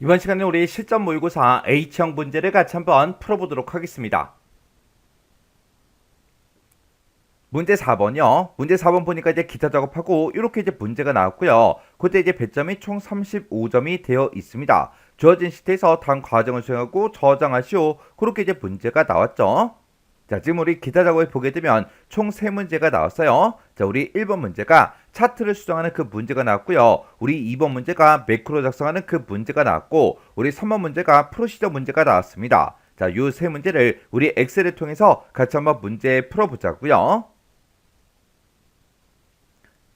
이번 시간에 우리 실전 모의고사 H형 문제를 같이 한번 풀어보도록 하겠습니다. 문제 4번이요. 문제 4번 보니까 이제 기타 작업하고 이렇게 이제 문제가 나왔고요. 그때 이제 배점이 총 35점이 되어 있습니다. 주어진 시트에서 다음 과정을 수행하고 저장하시오. 그렇게 이제 문제가 나왔죠. 자, 지금 우리 기타 작업을 보게 되면 총 3문제가 나왔어요. 자, 우리 1번 문제가 차트를 수정하는 그 문제가 나왔고요. 우리 2번 문제가 매크로 작성하는 그 문제가 나왔고, 우리 3번 문제가 프로시저 문제가 나왔습니다. 자, 요 세 문제를 우리 엑셀을 통해서 같이 한번 문제 풀어보자고요.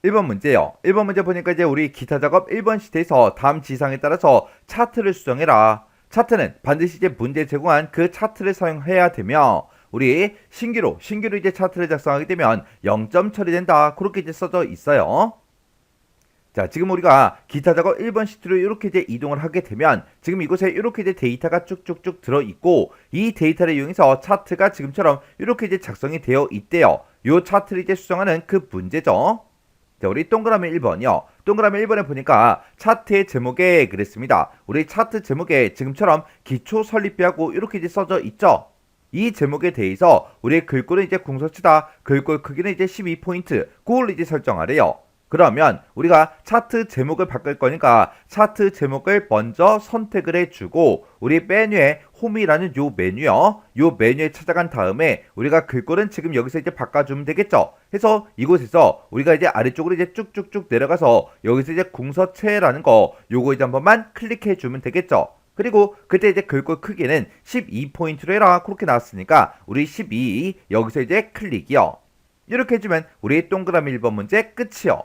1번 문제요. 1번 문제 보니까 이제 우리 기타 작업 1번 시트에서 다음 지상에 따라서 차트를 수정해라. 차트는 반드시 이제 문제 제공한 그 차트를 사용해야 되며, 우리 신규로 이제 차트를 작성하게 되면 0점 처리된다. 그렇게 이제 써져 있어요. 자, 지금 우리가 기타 작업 1번 시트로 이렇게 이제 이동을 하게 되면 지금 이곳에 이렇게 이제 데이터가 쭉쭉쭉 들어 있고, 이 데이터를 이용해서 차트가 지금처럼 이렇게 이제 작성이 되어 있대요. 요 차트를 이제 수정하는 그 문제죠. 자, 우리 동그라미 1번이요. 동그라미 1번에 보니까 차트의 제목에 그랬습니다. 우리 차트 제목에 지금처럼 기초 설립비하고 이렇게 이제 써져 있죠. 이 제목에 대해서 우리의 글꼴은 이제 궁서치다. 글꼴 크기는 이제 12포인트. 그걸 이제 설정하래요. 그러면 우리가 차트 제목을 바꿀 거니까 차트 제목을 먼저 선택을 해주고, 우리 메뉴에 홈이라는 요 메뉴요. 요 메뉴에 찾아간 다음에 우리가 글꼴은 지금 여기서 이제 바꿔주면 되겠죠. 해서 이곳에서 우리가 이제 아래쪽으로 이제 쭉쭉쭉 내려가서 여기서 이제 궁서체라는 거 요거 이제 한 번만 클릭해 주면 되겠죠. 그리고 그때 이제 글꼴 크기는 12포인트로 해라. 그렇게 나왔으니까 우리 12 여기서 이제 클릭이요. 이렇게 해주면 우리 동그라미 1번 문제 끝이요.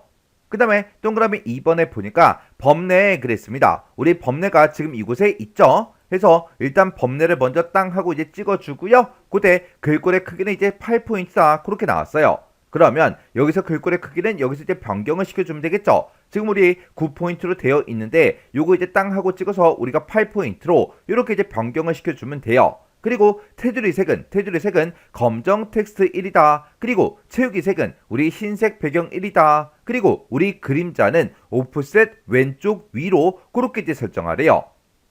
그 다음에 동그라미 2번에 보니까 범례 그랬습니다. 우리 범례가 지금 이곳에 있죠. 해서 일단 범례를 먼저 땅 하고 이제 찍어주고요. 그때 글꼴의 크기는 이제 8포인트다. 그렇게 나왔어요. 그러면 여기서 글꼴의 크기는 여기서 이제 변경을 시켜주면 되겠죠. 지금 우리 9포인트로 되어 있는데 요거 이제 땅 하고 찍어서 우리가 8포인트로 이렇게 이제 변경을 시켜주면 돼요. 그리고 테두리 색은 검정 텍스트 1이다. 그리고 채우기 색은 우리 흰색 배경 1이다. 그리고 우리 그림자는 오프셋 왼쪽 위로 그렇게 이제 설정하래요.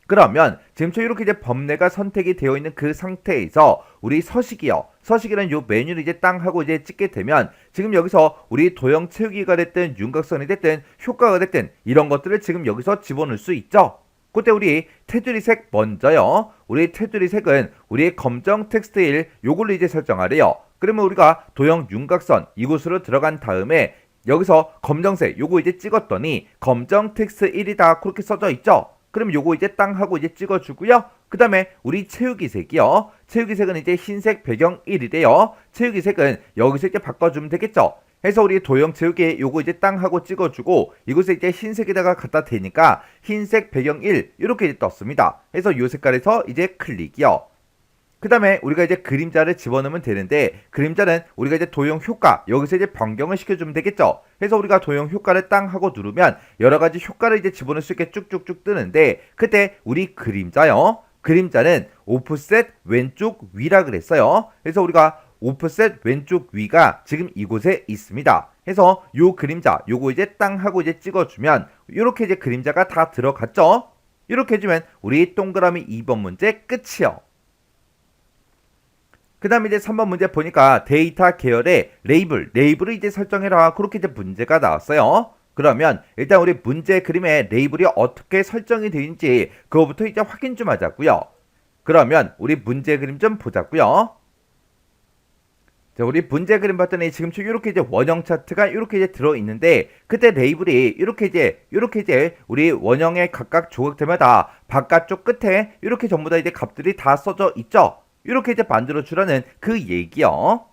그러면 지금처럼 이렇게 이제 범례가 선택이 되어 있는 그 상태에서 우리 서식이요. 서식이라는 요 메뉴를 이제 땅 하고 이제 찍게 되면 지금 여기서 우리 도형 채우기가 됐든 윤곽선이 됐든 효과가 됐든 이런 것들을 지금 여기서 집어넣을 수 있죠. 그때 우리 테두리 색 먼저요. 우리 테두리 색은 우리의 검정 텍스트 1 요걸로 이제 설정하래요. 그러면 우리가 도형 윤곽선 이곳으로 들어간 다음에 여기서 검정색 요거 이제 찍었더니 검정 텍스트 1이다. 그렇게 써져 있죠. 그럼 요거 이제 땅 하고 이제 찍어주고요. 그 다음에 우리 채우기 색이요. 채우기 색은 이제 흰색 배경 1이래요. 채우기 색은 여기서 이제 바꿔주면 되겠죠. 해서 우리 도형 채우기에 요거 이제 땅 하고 찍어주고, 이곳에 이제 흰색에다가 갖다 대니까 흰색 배경 1 이렇게 이제 떴습니다. 해서 요 색깔에서 이제 클릭이요. 그 다음에 우리가 이제 그림자를 집어넣으면 되는데, 그림자는 우리가 이제 도형 효과 여기서 이제 변경을 시켜주면 되겠죠. 해서 우리가 도형 효과를 땅 하고 누르면 여러가지 효과를 이제 집어넣을 수 있게 쭉쭉쭉 뜨는데, 그때 우리 그림자요. 그림자는 오프셋 왼쪽 위라 그랬어요. 그래서 우리가 오프셋 왼쪽 위가 지금 이곳에 있습니다. 해서 요 그림자 요거 이제 땅 하고 이제 찍어주면 이렇게 이제 그림자가 다 들어갔죠. 이렇게 해주면 우리 동그라미 2번 문제 끝이요. 그 다음에 이제 3번 문제 보니까 데이터 계열의 레이블을 이제 설정해라. 그렇게 이제 문제가 나왔어요. 그러면 일단 우리 문제 그림의 레이블이 어떻게 설정이 되는지 그거부터 이제 확인 좀 하자고요. 그러면 우리 문제 그림 좀 보자고요. 자, 우리 문제 그림 봤더니 지금 이렇게 이제 원형 차트가 이렇게 이제 들어 있는데, 그때 레이블이 이렇게 이제 우리 원형의 각각 조각들마다 바깥쪽 끝에 이렇게 전부 다 이제 값들이 다 써져 있죠. 이렇게 이제 만들어 주라는 그 얘기요.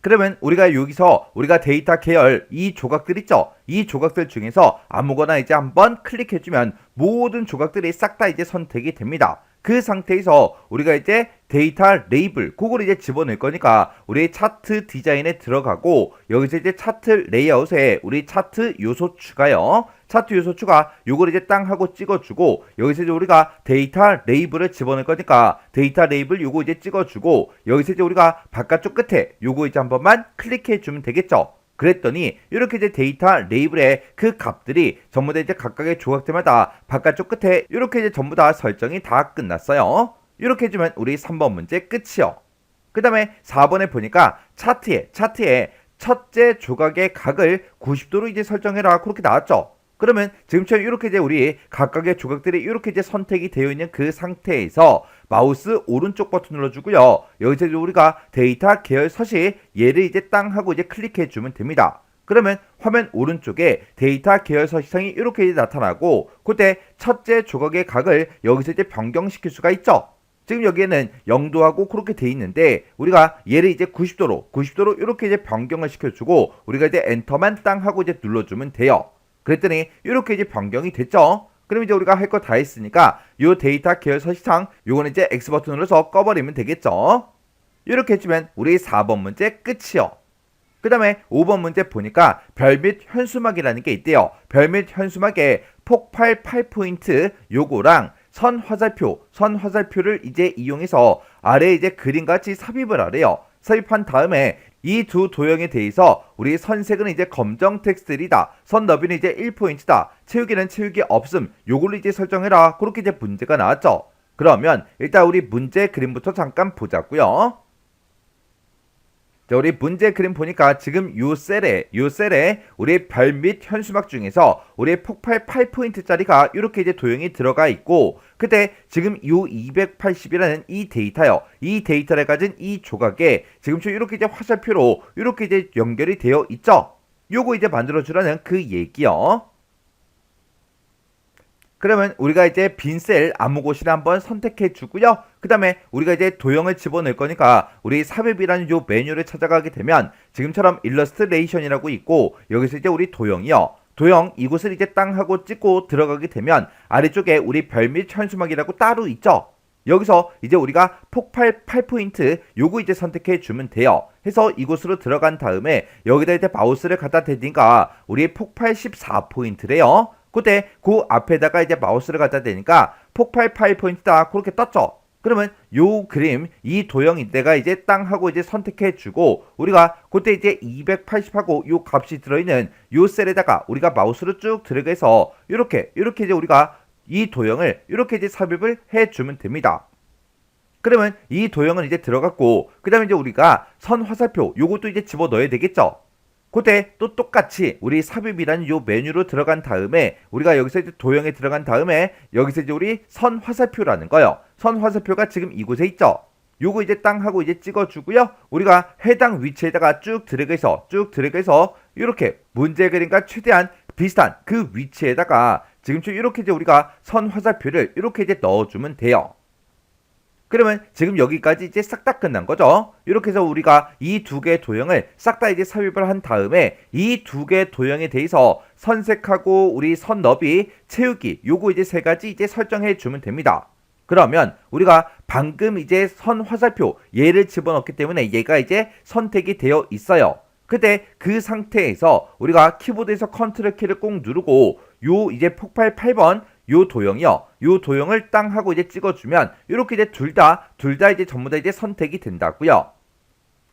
그러면 우리가 여기서 우리가 데이터 계열 이 조각들 있죠. 이 조각들 중에서 아무거나 이제 한번 클릭해주면 모든 조각들이 싹 다 이제 선택이 됩니다. 그 상태에서 우리가 이제 데이터 레이블 그걸 이제 집어넣을 거니까 우리 차트 디자인에 들어가고, 여기서 이제 차트 레이아웃에 우리 차트 요소 추가요. 차트 요소 추가 요걸 이제 땅 하고 찍어주고, 여기서 이제 우리가 데이터 레이블을 집어넣을 거니까 데이터 레이블 요거 이제 찍어주고, 여기서 이제 우리가 바깥쪽 끝에 요거 이제 한 번만 클릭해 주면 되겠죠. 그랬더니 이렇게 이제 데이터 레이블의 그 값들이 전부 다 이제 각각의 조각들마다 바깥쪽 끝에 이렇게 이제 전부 다 설정이 다 끝났어요. 이렇게 해주면 우리 3번 문제 끝이요. 그 다음에 4번에 보니까 차트에 첫째 조각의 각을 90도로 이제 설정해라 그렇게 나왔죠. 그러면 지금처럼 이렇게 이제 우리 각각의 조각들이 이렇게 이제 선택이 되어 있는 그 상태에서 마우스 오른쪽 버튼 눌러주고요. 여기서 이제 우리가 데이터 계열 서식 얘를 이제 땅 하고 이제 클릭해 주면 됩니다. 그러면 화면 오른쪽에 데이터 계열 서식상이 이렇게 이제 나타나고 그때 첫째 조각의 각을 여기서 이제 변경시킬 수가 있죠. 지금 여기에는 0도하고 그렇게 돼 있는데 우리가 얘를 이제 90도로 이렇게 이제 변경을 시켜주고 우리가 이제 엔터만 땅 하고 이제 눌러주면 돼요. 그랬더니 이렇게 이제 변경이 됐죠. 그럼 이제 우리가 할 거 다 했으니까 요 데이터 계열 서식상 요거는 이제 X 버튼 눌러서 꺼버리면 되겠죠. 이렇게 해주면 우리 4번 문제 끝이요. 그 다음에 5번 문제 보니까 별 및 현수막이라는 게 있대요. 별 및 현수막에 폭발 8포인트 요거랑 선 화살표를 이제 이용해서 아래에 이제 그림같이 삽입을 하래요. 삽입한 다음에 이 두 도형에 대해서 우리 선색은 이제 검정 텍스트이다. 선 너비는 이제 1포인트다. 채우기는 채우기 없음. 요걸로 이제 설정해라. 그렇게 이제 문제가 나왔죠. 그러면 일단 우리 문제 그림부터 잠깐 보자고요. 자, 우리 문제 그림 보니까 지금 요 셀에 우리 별 및 현수막 중에서 우리 폭발 8포인트짜리가 이렇게 이제 도형이 들어가 있고 그때 지금 요 280이라는 이 데이터요. 이 데이터를 가진 이 조각에 지금처럼 이렇게 이제 화살표로 이렇게 이제 연결이 되어 있죠. 요거 이제 만들어주라는 그 얘기요. 그러면 우리가 이제 빈 셀 아무 곳이나 한번 선택해 주고요. 그 다음에 우리가 이제 도형을 집어넣을 거니까 우리 삽입이라는 요 메뉴를 찾아가게 되면 지금처럼 일러스트레이션이라고 있고 여기서 이제 우리 도형이요. 도형 이곳을 이제 땅 하고 찍고 들어가게 되면 아래쪽에 우리 별 및 현수막이라고 따로 있죠. 여기서 이제 우리가 폭발 8포인트 요거 이제 선택해 주면 돼요. 해서 이곳으로 들어간 다음에 여기다 이제 마우스를 갖다 대니까 우리 폭발 14포인트래요. 그때 그 앞에다가 이제 마우스를 갖다 대니까 폭발 8포인트다 그렇게 떴죠. 그러면 요 그림 이 도형이 내가 이제 땅 하고 이제 선택해 주고 우리가 그때 이제 280하고 요 값이 들어있는 요 셀에다가 우리가 마우스를 쭉 들어가서 이렇게 이제 우리가 이 도형을 이렇게 이제 삽입을 해 주면 됩니다. 그러면 이 도형은 이제 들어갔고 그 다음에 이제 우리가 선 화살표 요것도 이제 집어 넣어야 되겠죠. 그때 또 똑같이 우리 삽입이라는 요 메뉴로 들어간 다음에 우리가 여기서 이제 도형에 들어간 다음에 여기서 이제 우리 선 화살표라는 거요. 선 화살표가 지금 이곳에 있죠. 요거 이제 땅 하고 이제 찍어주고요. 우리가 해당 위치에다가 쭉 드래그해서 이렇게 문제 그림과 최대한 비슷한 그 위치에다가 지금처럼 이렇게 이제 우리가 선 화살표를 이렇게 이제 넣어주면 돼요. 그러면 지금 여기까지 이제 싹 다 끝난 거죠. 이렇게 해서 우리가 이 두 개의 도형을 싹 다 이제 삽입을 한 다음에 이 두 개의 도형에 대해서 선색하고 우리 선 너비 채우기 요거 이제 세 가지 이제 설정해 주면 됩니다. 그러면 우리가 방금 이제 선 화살표 얘를 집어넣기 때문에 얘가 이제 선택이 되어 있어요. 그때 그 상태에서 우리가 키보드에서 컨트롤 키를 꼭 누르고 요 이제 폭발 8번 요 도형이요. 요 도형을 땅 하고 이제 찍어주면 이렇게 이제 둘 다 이제 전부 다 이제 선택이 된다고요.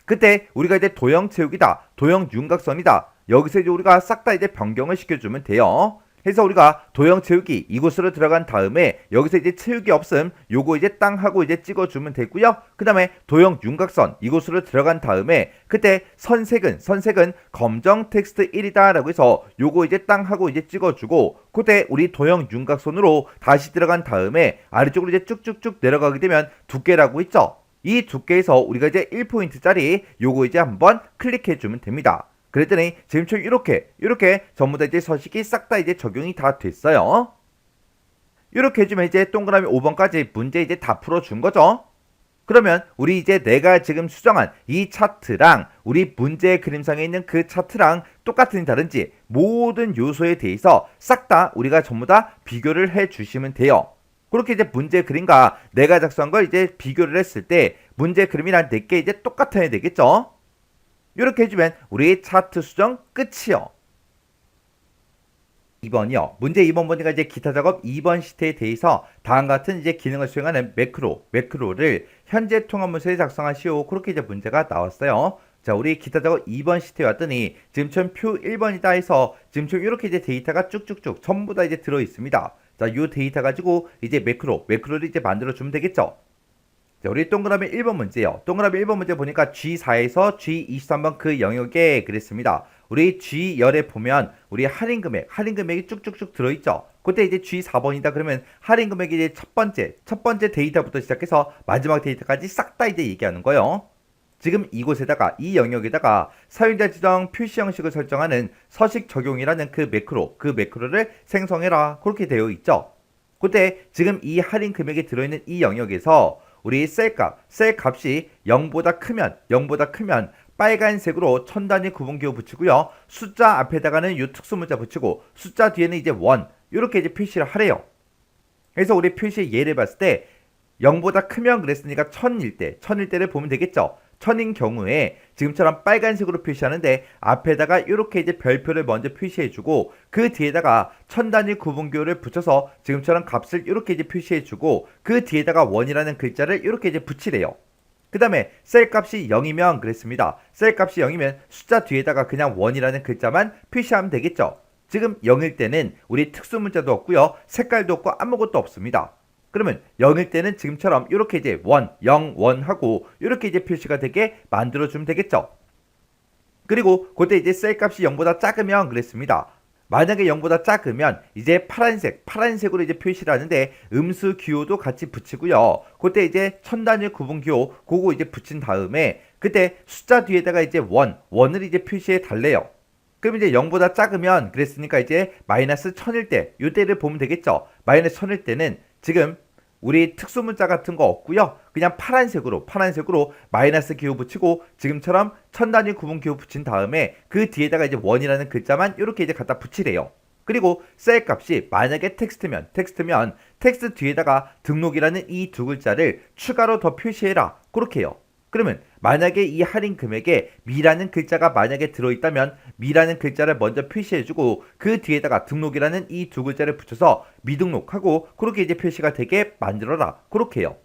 그때 우리가 이제 도형 채우기다, 도형 윤곽선이다. 여기서 이제 우리가 싹 다 이제 변경을 시켜주면 돼요. 해서 우리가 도형 채우기 이곳으로 들어간 다음에 여기서 이제 채우기 없음 요거 이제 땅 하고 이제 찍어주면 되고요. 그 다음에 도형 윤곽선 이곳으로 들어간 다음에 그때 선색은 검정 텍스트 1이다 라고 해서 요거 이제 땅 하고 이제 찍어주고 그때 우리 도형 윤곽선으로 다시 들어간 다음에 아래쪽으로 이제 쭉쭉쭉 내려가게 되면 두께라고 있죠. 이 두께에서 우리가 이제 1포인트짜리 요거 이제 한번 클릭해주면 됩니다. 그랬더니 지금처럼 이렇게 전부 다 이제 서식이 싹 다 이제 적용이 다 됐어요. 이렇게 해주면 이제 동그라미 5번까지 문제 이제 다 풀어준 거죠. 그러면 우리 이제 내가 지금 수정한 이 차트랑 우리 문제 그림상에 있는 그 차트랑 똑같은지 다른지 모든 요소에 대해서 싹 다 우리가 전부 다 비교를 해 주시면 돼요. 그렇게 이제 문제 그림과 내가 작성한 걸 이제 비교를 했을 때 문제 그림이랑 내게 이제 똑같아야 되겠죠. 이렇게 해주면 우리 차트 수정 끝이요. 2번이요. 문제 2번 보니까 이제 기타 작업 2번 시트에 대해서 다음과 같은 이제 기능을 수행하는 매크로를 현재 통합 문서에 작성하시오. 그렇게 이제 문제가 나왔어요. 자, 우리 기타 작업 2번 시트에 왔더니 지금처럼 표 1번이다 해서 지금처럼 이렇게 이제 데이터가 쭉쭉쭉 전부 다 이제 들어 있습니다. 자, 요 데이터 가지고 이제 매크로를 이제 만들어 주면 되겠죠. 자, 우리 동그라미 1번 문제요. 동그라미 1번 문제 보니까 G4에서 G23번 그 영역에 그랬습니다. 우리 G열에 보면 우리 할인 금액이 쭉쭉쭉 들어있죠. 그때 이제 G4번이다 그러면 할인 금액이 이제 첫 번째 데이터부터 시작해서 마지막 데이터까지 싹 다 이제 얘기하는 거예요. 지금 이곳에다가 이 영역에다가 사용자 지정 표시 형식을 설정하는 서식 적용이라는 그 매크로를 생성해라 그렇게 되어 있죠. 그때 지금 이 할인 금액이 들어있는 이 영역에서 우리 셀 값이 0보다 크면 빨간색으로 천 단위 구분기호 붙이고요. 숫자 앞에다가는 이 특수 문자 붙이고 숫자 뒤에는 이제 원 이렇게 이제 표시를 하래요. 그래서 우리 표시의 예를 봤을 때 0보다 크면 그랬으니까 1000일 때를 보면 되겠죠. 1000인 경우에 지금처럼 빨간색으로 표시하는데 앞에다가 이렇게 이제 별표를 먼저 표시해주고 그 뒤에다가 1000단위 구분기호를 붙여서 지금처럼 값을 이렇게 이제 표시해주고 그 뒤에다가 원이라는 글자를 이렇게 이제 붙이래요. 그 다음에 셀 값이 0이면 그랬습니다. 셀 값이 0이면 숫자 뒤에다가 그냥 원이라는 글자만 표시하면 되겠죠. 지금 0일 때는 우리 특수 문자도 없고요. 색깔도 없고 아무것도 없습니다. 그러면 0일 때는 지금처럼 이렇게 이제 0, 1 하고 이렇게 이제 표시가 되게 만들어주면 되겠죠. 그리고 그때 이제 셀 값이 0보다 작으면 그랬습니다. 만약에 0보다 작으면 이제 파란색으로 이제 표시를 하는데 음수 기호도 같이 붙이고요. 그때 이제 천단위 구분 기호 그거 이제 붙인 다음에 그때 숫자 뒤에다가 이제 원을 이제 표시해 달래요. 그럼 이제 0보다 작으면 그랬으니까 이제 마이너스 1000일 때 이때를 보면 되겠죠. 마이너스 1000일 때는 지금 우리 특수문자 같은 거 없고요. 그냥 파란색으로 마이너스 기호 붙이고 지금처럼 천단위 구분 기호 붙인 다음에 그 뒤에다가 이제 원이라는 글자만 이렇게 이제 갖다 붙이래요. 그리고 셀 값이 만약에 텍스트면 텍스트 뒤에다가 등록이라는 이 두 글자를 추가로 더 표시해라. 그렇게 해요. 그러면 만약에 이 할인 금액에 미라는 글자가 만약에 들어있다면 미라는 글자를 먼저 표시해주고 그 뒤에다가 등록이라는 이 두 글자를 붙여서 미등록하고 그렇게 이제 표시가 되게 만들어라. 그렇게 해요.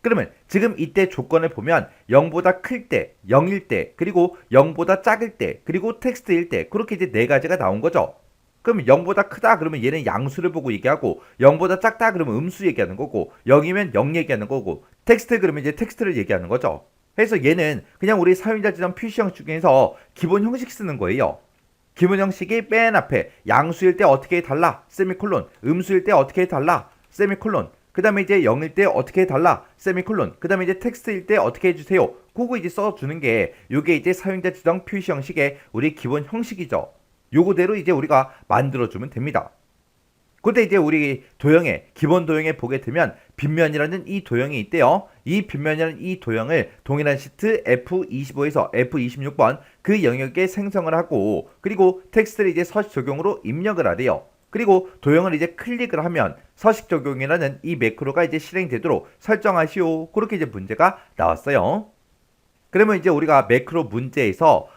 그러면 지금 이때 조건을 보면 0보다 클 때, 0일 때, 그리고 0보다 작을 때, 그리고 텍스트일 때 그렇게 이제 네 가지가 나온 거죠. 그럼 0보다 크다 그러면 얘는 양수를 보고 얘기하고 0보다 작다 그러면 음수 얘기하는 거고 0이면 0 얘기하는 거고 텍스트 그러면 이제 텍스트를 얘기하는 거죠. 그래서 얘는 그냥 우리 사용자 지정 표시 형식 중에서 기본 형식 쓰는 거예요. 기본 형식이 맨 앞에 양수일 때 어떻게 해달라 세미콜론 음수일 때 어떻게 해달라 세미콜론 그 다음에 이제 0일 때 어떻게 해달라 세미콜론 그 다음에 이제 텍스트일 때 어떻게 해주세요 그거 이제 써주는 게 요게 이제 사용자 지정 표시 형식의 우리 기본 형식이죠. 요거대로 이제 우리가 만들어주면 됩니다. 그때 이제 우리 기본 도형에 보게 되면 빗면이라는 이 도형이 있대요. 이 빗면이라는 이 도형을 동일한 시트 F25에서 F26번 그 영역에 생성을 하고 그리고 텍스트를 이제 서식 적용으로 입력을 하래요. 그리고 도형을 이제 클릭을 하면 서식 적용이라는 이 매크로가 이제 실행되도록 설정하시오. 그렇게 이제 문제가 나왔어요. 그러면 이제 우리가 매크로 문제에서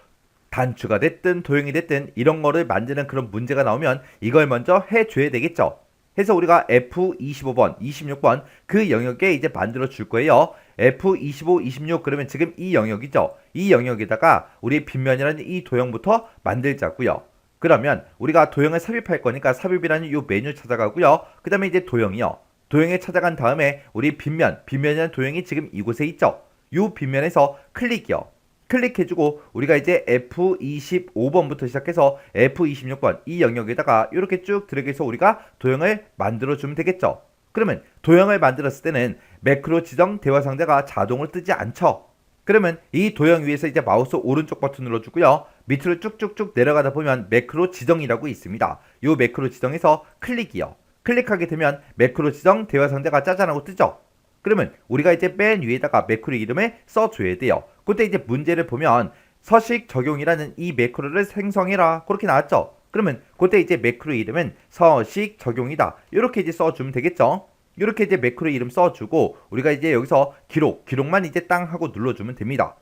단추가 됐든 도형이 됐든 이런 거를 만드는 그런 문제가 나오면 이걸 먼저 해줘야 되겠죠. 해서 우리가 F25번, 26번 그 영역에 이제 만들어 줄 거예요. F25, 26 그러면 지금 이 영역이죠. 이 영역에다가 우리 빗면이라는 이 도형부터 만들자고요. 그러면 우리가 도형을 삽입할 거니까 삽입이라는 이 메뉴 찾아가고요. 그 다음에 이제 도형이요. 도형에 찾아간 다음에 우리 빗면이라는 도형이 지금 이곳에 있죠. 이 빗면에서 클릭이요. 클릭해주고 우리가 이제 F25번부터 시작해서 F26번 이 영역에다가 이렇게 쭉 들어가서 우리가 도형을 만들어주면 되겠죠. 그러면 도형을 만들었을 때는 매크로 지정 대화 상자가 자동으로 뜨지 않죠. 그러면 이 도형 위에서 이제 마우스 오른쪽 버튼 눌러주고요. 밑으로 쭉쭉쭉 내려가다 보면 매크로 지정이라고 있습니다. 이 매크로 지정에서 클릭이요. 클릭하게 되면 매크로 지정 대화 상자가 짜잔하고 뜨죠. 그러면 우리가 이제 맨 위에다가 매크로 이름을 써줘야 돼요. 그때 이제 문제를 보면 서식 적용이라는 이 매크로를 생성해라 그렇게 나왔죠. 그러면 그때 이제 매크로 이름은 서식 적용이다 이렇게 이제 써주면 되겠죠. 이렇게 이제 매크로 이름 써주고 우리가 이제 여기서 기록만 이제 땅 하고 눌러주면 됩니다.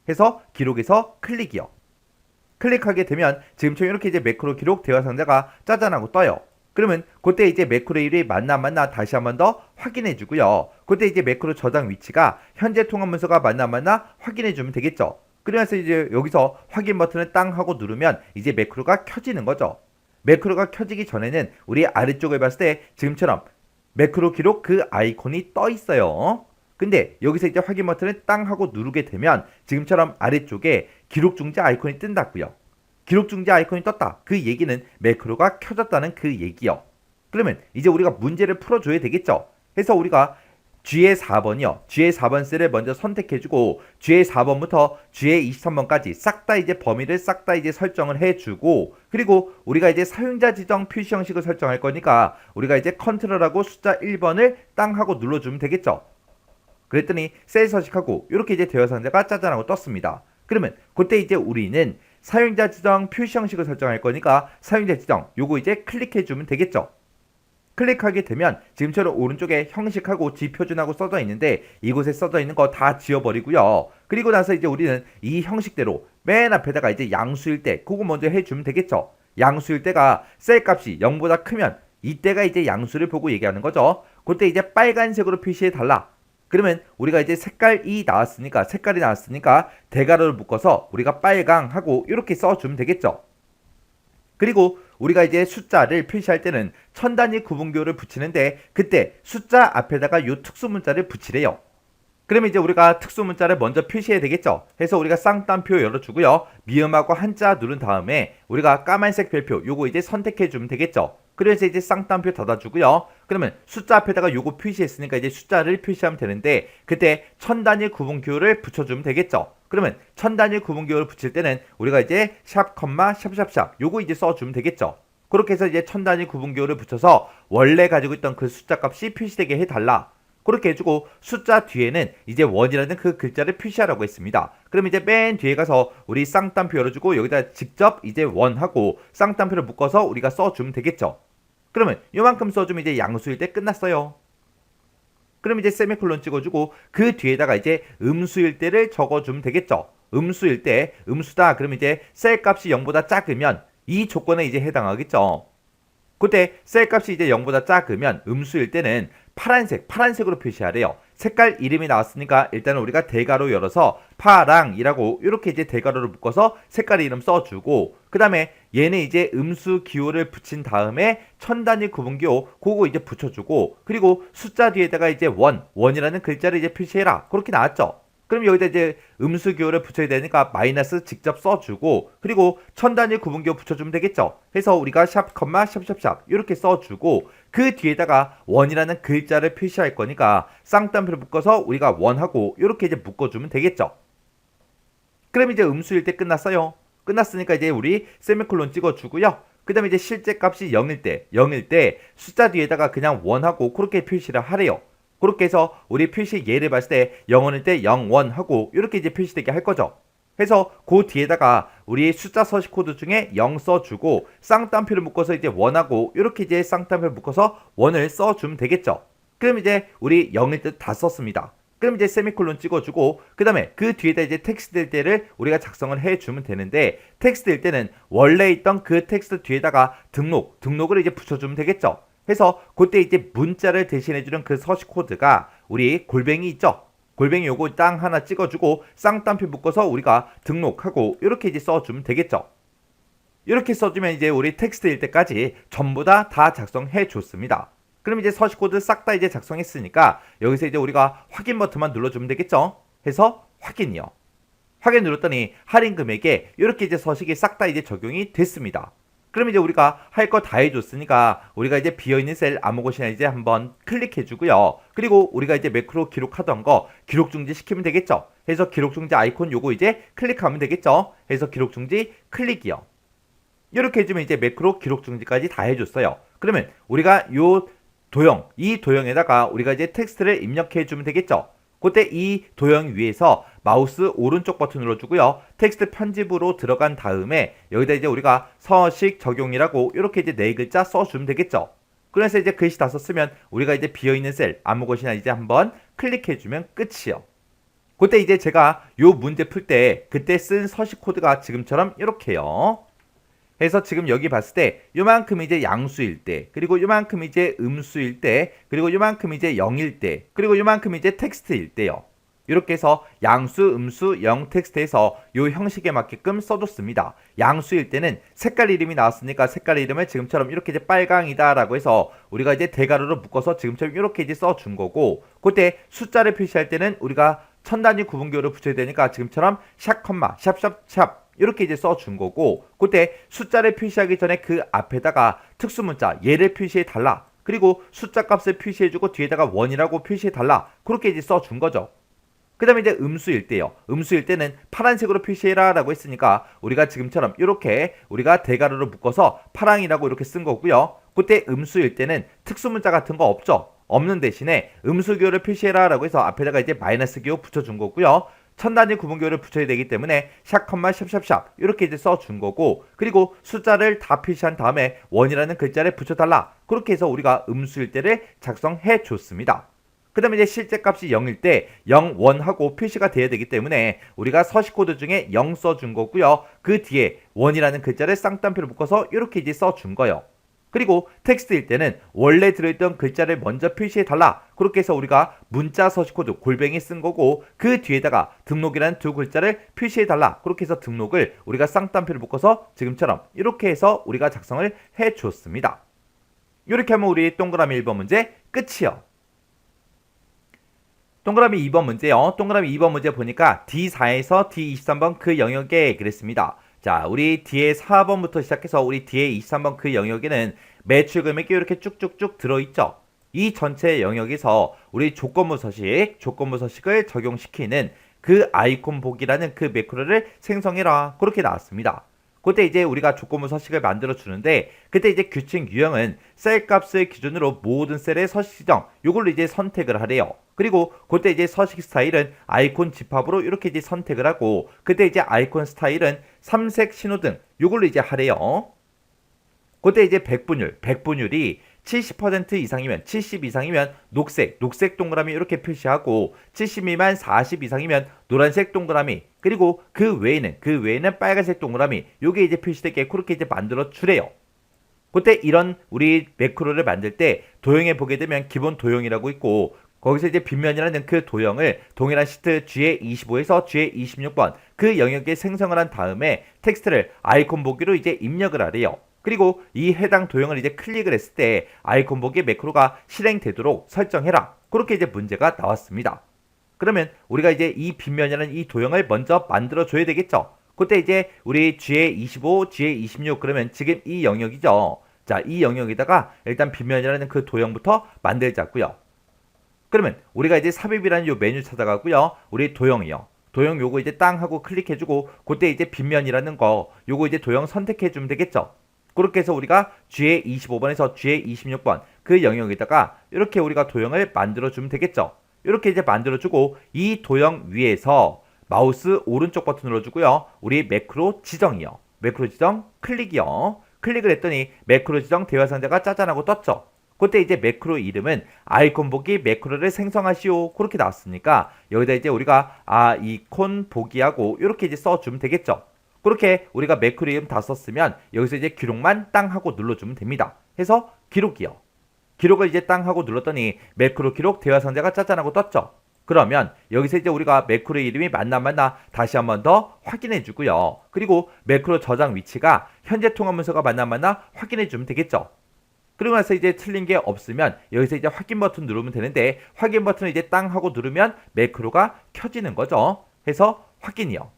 해서 기록에서 클릭이요. 클릭하게 되면 지금처럼 이렇게 이제 매크로 기록 대화 상자가 짜잔하고 떠요. 그러면 그때 이제 매크로 이름이 맞나 다시 한 번 더 확인해 주고요. 그때 이제 매크로 저장 위치가 현재 통합 문서가 맞나 확인해 주면 되겠죠. 그래서 이제 여기서 확인 버튼을 땅 하고 누르면 이제 매크로가 켜지는 거죠. 매크로가 켜지기 전에는 우리 아래쪽을 봤을 때 지금처럼 매크로 기록 그 아이콘이 떠 있어요. 근데 여기서 이제 확인 버튼을 땅 하고 누르게 되면 지금처럼 아래쪽에 기록 중지 아이콘이 뜬다고요. 기록 중지 아이콘이 떴다. 그 얘기는 매크로가 켜졌다는 그 얘기요. 그러면 이제 우리가 문제를 풀어줘야 되겠죠. 그래서 우리가 G의 4번이요. G의 4번 셀을 먼저 선택해주고 G의 4번부터 G의 23번까지 싹 다 이제 범위를 싹 다 이제 설정을 해주고 그리고 우리가 이제 사용자 지정 표시 형식을 설정할 거니까 우리가 이제 컨트롤하고 숫자 1번을 땅 하고 눌러주면 되겠죠. 그랬더니 셀 서식하고 이렇게 이제 대여 상자가 짜잔하고 떴습니다. 그러면 그때 이제 우리는 사용자 지정 표시 형식을 설정할 거니까 사용자 지정 요거 이제 클릭해주면 되겠죠. 클릭하게 되면 지금처럼 오른쪽에 형식하고 지표준하고 써져 있는데 이곳에 써져 있는 거 다 지워버리고요. 그리고 나서 이제 우리는 이 형식대로 맨 앞에다가 이제 양수일 때 그거 먼저 해주면 되겠죠. 양수일 때가 셀 값이 0보다 크면 이때가 이제 양수를 보고 얘기하는 거죠. 그때 이제 빨간색으로 표시해 달라. 그러면 우리가 이제 색깔이 나왔으니까 대괄호를 묶어서 우리가 빨강 하고 이렇게 써주면 되겠죠. 그리고 우리가 이제 숫자를 표시할 때는 천 단위 구분기호를 붙이는데 그때 숫자 앞에다가 요 특수 문자를 붙이래요. 그러면 이제 우리가 특수 문자를 먼저 표시해야 되겠죠. 해서 우리가 쌍따옴표 열어주고요. 미음하고 한자 누른 다음에 우리가 까만색 별표 요거 이제 선택해주면 되겠죠. 그래서 이제 쌍따옴표 닫아주고요. 그러면 숫자 앞에다가 요거 표시했으니까 이제 숫자를 표시하면 되는데 그때 천 단위 구분기호를 붙여주면 되겠죠. 그러면 천 단위 구분기호를 붙일 때는 우리가 이제 샵, 샵 요거 이제 써주면 되겠죠. 그렇게 해서 이제 천 단위 구분기호를 붙여서 원래 가지고 있던 그 숫자 값이 표시되게 해달라. 그렇게 해주고 숫자 뒤에는 이제 원이라는 그 글자를 표시하라고 했습니다. 그럼 이제 맨 뒤에 가서 우리 쌍따옴표 열어주고 여기다 직접 이제 원하고 쌍따옴표를 묶어서 우리가 써주면 되겠죠. 그러면 요만큼 써주면 이제 양수일 때 끝났어요. 그럼 이제 세미콜론 찍어주고 그 뒤에다가 이제 음수일 때를 적어주면 되겠죠. 음수일 때 음수다 그러면 이제 셀 값이 0보다 작으면 이 조건에 이제 해당하겠죠. 그때 셀 값이 이제 0보다 작으면 음수일 때는 파란색으로 표시하래요. 색깔 이름이 나왔으니까 일단은 우리가 대괄호 열어서 파랑이라고 이렇게 이제 대괄호를 묶어서 색깔 이름 써주고 그 다음에 얘는 이제 음수 기호를 붙인 다음에 천 단위 구분기호 그거 이제 붙여주고 그리고 숫자 뒤에다가 이제 원이라는 글자를 이제 표시해라. 그렇게 나왔죠. 그럼 여기다 이제 음수 기호를 붙여야 되니까 마이너스 직접 써주고 그리고 천 단위 구분기호 붙여주면 되겠죠. 해서 우리가 샵, 샵 이렇게 써주고 그 뒤에다가 원이라는 글자를 표시할 거니까 쌍따옴표를 묶어서 우리가 원하고 이렇게 이제 묶어주면 되겠죠. 그럼 이제 음수일 때 끝났어요. 끝났으니까 이제 우리 세미콜론 찍어주고요. 그 다음에 이제 실제 값이 0일 때 숫자 뒤에다가 그냥 원하고 그렇게 표시를 하래요. 그렇게 해서 우리 표시 예를 봤을 때 0원일 때 0원 하고 이렇게 이제 표시되게 할 거죠. 해서 그 뒤에다가 우리 숫자 서식 코드 중에 0 써주고 쌍따옴표를 묶어서 이제 원하고 이렇게 이제 쌍따옴표를 묶어서 원을 써주면 되겠죠. 그럼 이제 우리 0일 때 다 썼습니다. 그럼 이제 세미콜론 찍어주고 그 다음에 그 뒤에다 이제 텍스트일 때를 우리가 작성을 해주면 되는데 텍스트일 때는 원래 있던 그 텍스트 뒤에다가 등록을 이제 붙여주면 되겠죠. 해서 그때 이제 문자를 대신해주는 그 서식 코드가 우리 골뱅이 있죠. 골뱅이 요거 땅 하나 찍어주고 쌍따옴표 묶어서 우리가 등록하고 이렇게 이제 써주면 되겠죠. 이렇게 써주면 이제 우리 텍스트일 때까지 전부 다 작성해 줬습니다. 그럼 이제 서식 코드 싹 다 이제 작성했으니까 여기서 이제 우리가 확인 버튼만 눌러주면 되겠죠. 해서 확인이요. 확인 눌렀더니 할인 금액에 이렇게 이제 서식이 싹 다 이제 적용이 됐습니다. 그럼 이제 우리가 할 거 다 해줬으니까 우리가 이제 비어있는 셀 아무것이나 이제 한번 클릭해주고요. 그리고 우리가 이제 매크로 기록하던 거 기록 중지 시키면 되겠죠. 해서 기록 중지 아이콘 요거 이제 클릭하면 되겠죠. 해서 기록 중지 클릭이요. 이렇게 해주면 이제 매크로 기록 중지까지 다 해줬어요. 그러면 우리가 이 도형에다가 우리가 이제 텍스트를 입력해주면 되겠죠. 그때 이 도형 위에서 마우스 오른쪽 버튼 눌러주고요. 텍스트 편집으로 들어간 다음에 여기다 이제 우리가 서식 적용이라고 이렇게 이제 네 글자 써주면 되겠죠. 그래서 이제 글씨 다 썼으면 우리가 이제 비어있는 셀 아무 것이나 이제 한번 클릭해주면 끝이요. 그때 이제 제가 요 문제 풀 때 그때 쓴 서식 코드가 지금처럼 이렇게요. 해서 지금 여기 봤을 때 요만큼 이제 양수일 때 그리고 요만큼 이제 음수일 때 그리고 요만큼 이제 0일 때 그리고 요만큼 이제 텍스트일 때요. 이렇게 해서 양수, 음수, 영 텍스트에서 이 형식에 맞게끔 써줬습니다. 양수일 때는 색깔 이름이 나왔으니까 색깔 이름을 지금처럼 이렇게 이제 빨강이다 라고 해서 우리가 이제 대괄호로 묶어서 지금처럼 이렇게 이제 써준 거고, 그때 숫자를 표시할 때는 우리가 천 단위 구분기호를 붙여야 되니까 지금처럼 샵 컴마 샵샵샵 이렇게 이제 써준 거고, 그때 숫자를 표시하기 전에 그 앞에다가 특수문자 얘를 표시해 달라, 그리고 숫자 값을 표시해주고 뒤에다가 원이라고 표시해 달라, 그렇게 이제 써준 거죠. 그 다음에 이제 음수일 때요. 음수일 때는 파란색으로 표시해라 라고 했으니까 우리가 지금처럼 이렇게 우리가 대괄호로 묶어서 파랑이라고 이렇게 쓴 거고요. 그때 음수일 때는 특수문자 같은 거 없죠. 없는 대신에 음수기호를 표시해라 라고 해서 앞에다가 이제 마이너스 기호 붙여준 거고요. 천 단위 구분기호를 붙여야 되기 때문에 샵 컴마 샵샵샵 이렇게 이제 써준 거고, 그리고 숫자를 다 표시한 다음에 원이라는 글자를 붙여달라, 그렇게 해서 우리가 음수일 때를 작성해 줬습니다. 그 다음에 이제 실제 값이 0일 때 0, 1하고 표시가 돼야 되기 때문에 우리가 서식 코드 중에 0 써준 거고요. 그 뒤에 원이라는 글자를 쌍따옴표로 묶어서 이렇게 이제 써준 거예요. 그리고 텍스트일 때는 원래 들어있던 글자를 먼저 표시해달라, 그렇게 해서 우리가 문자 서식 코드 골뱅이 쓴 거고, 그 뒤에다가 등록이라는 두 글자를 표시해달라, 그렇게 해서 등록을 우리가 쌍따옴표를 묶어서 지금처럼 이렇게 해서 우리가 작성을 해줬습니다. 이렇게 하면 우리 동그라미 1번 문제 끝이요. 동그라미 2번 문제요. 동그라미 2번 문제 보니까 D4에서 D23번 그 영역에 그랬습니다. 자, 우리 뒤에 4번부터 시작해서 우리 뒤에 23번 그 영역에는 매출 금액이 이렇게 쭉쭉쭉 들어있죠. 이 전체 영역에서 우리 조건부 서식을 적용시키는 그 아이콘 보기라는 그 매크로를 생성해라, 그렇게 나왔습니다. 그때 이제 우리가 조건부 서식을 만들어 주는데, 그때 이제 규칙 유형은 셀 값을 기준으로 모든 셀의 서식 지정, 요걸로 이제 선택을 하래요. 그리고 그때 이제 서식 스타일은 아이콘 집합으로 이렇게 이제 선택을 하고, 그때 이제 아이콘 스타일은 삼색 신호등 요걸로 이제 하래요. 그때 이제 백분율이 70% 이상이면 70 이상이면 녹색 동그라미 이렇게 표시하고, 70 미만 40 이상이면 노란색 동그라미, 그리고 그 외에는 빨간색 동그라미 요게 이제 표시되게 그렇게 이제 만들어 주래요. 그때 이런 우리 매크로를 만들 때 도형에 보게 되면 기본 도형이라고 있고, 거기서 이제 빗면이라는 그 도형을 동일한 시트 G25에서 G26번 그 영역에 생성을 한 다음에 텍스트를 아이콘 보기로 이제 입력을 하래요. 그리고 이 해당 도형을 이제 클릭을 했을 때 아이콘 보기 매크로가 실행되도록 설정해라, 그렇게 이제 문제가 나왔습니다. 그러면 우리가 이제 이 빗면이라는 이 도형을 먼저 만들어 줘야 되겠죠. 그때 이제 우리 G25, G26 그러면 지금 이 영역이죠. 자, 이 영역에다가 일단 빗면이라는 그 도형부터 만들자고요. 그러면 우리가 이제 삽입이라는 요 메뉴 찾아가고요. 우리 도형이요. 도형 요거 이제 땅 하고 클릭해주고, 그때 이제 빗면이라는 거 요거 이제 도형 선택해주면 되겠죠. 그렇게 해서 우리가 G의 25번에서 G의 26번 그 영역에다가 이렇게 우리가 도형을 만들어주면 되겠죠. 이렇게 이제 만들어주고, 이 도형 위에서 마우스 오른쪽 버튼 눌러주고요. 우리 매크로 지정이요. 매크로 지정 클릭이요. 클릭을 했더니 매크로 지정 대화 상자가 짜잔하고 떴죠. 그때 이제 매크로 이름은 아이콘 보기 매크로를 생성하시오, 그렇게 나왔으니까 여기다 이제 우리가 아이콘 보기하고 이렇게 이제 써주면 되겠죠. 그렇게 우리가 매크로 이름 다 썼으면 여기서 이제 기록만 땅 하고 눌러주면 됩니다. 해서 기록이요. 기록을 이제 땅 하고 눌렀더니 매크로 기록 대화 상자가 짜잔하고 떴죠. 그러면 여기서 이제 우리가 매크로 이름이 맞나 다시 한번 더 확인해 주고요. 그리고 매크로 저장 위치가 현재 통화 문서가 맞나 확인해 주면 되겠죠. 그리고 나서 이제 틀린 게 없으면 여기서 이제 확인 버튼 누르면 되는데, 확인 버튼을 이제 땅 하고 누르면 매크로가 켜지는 거죠. 해서 확인이요.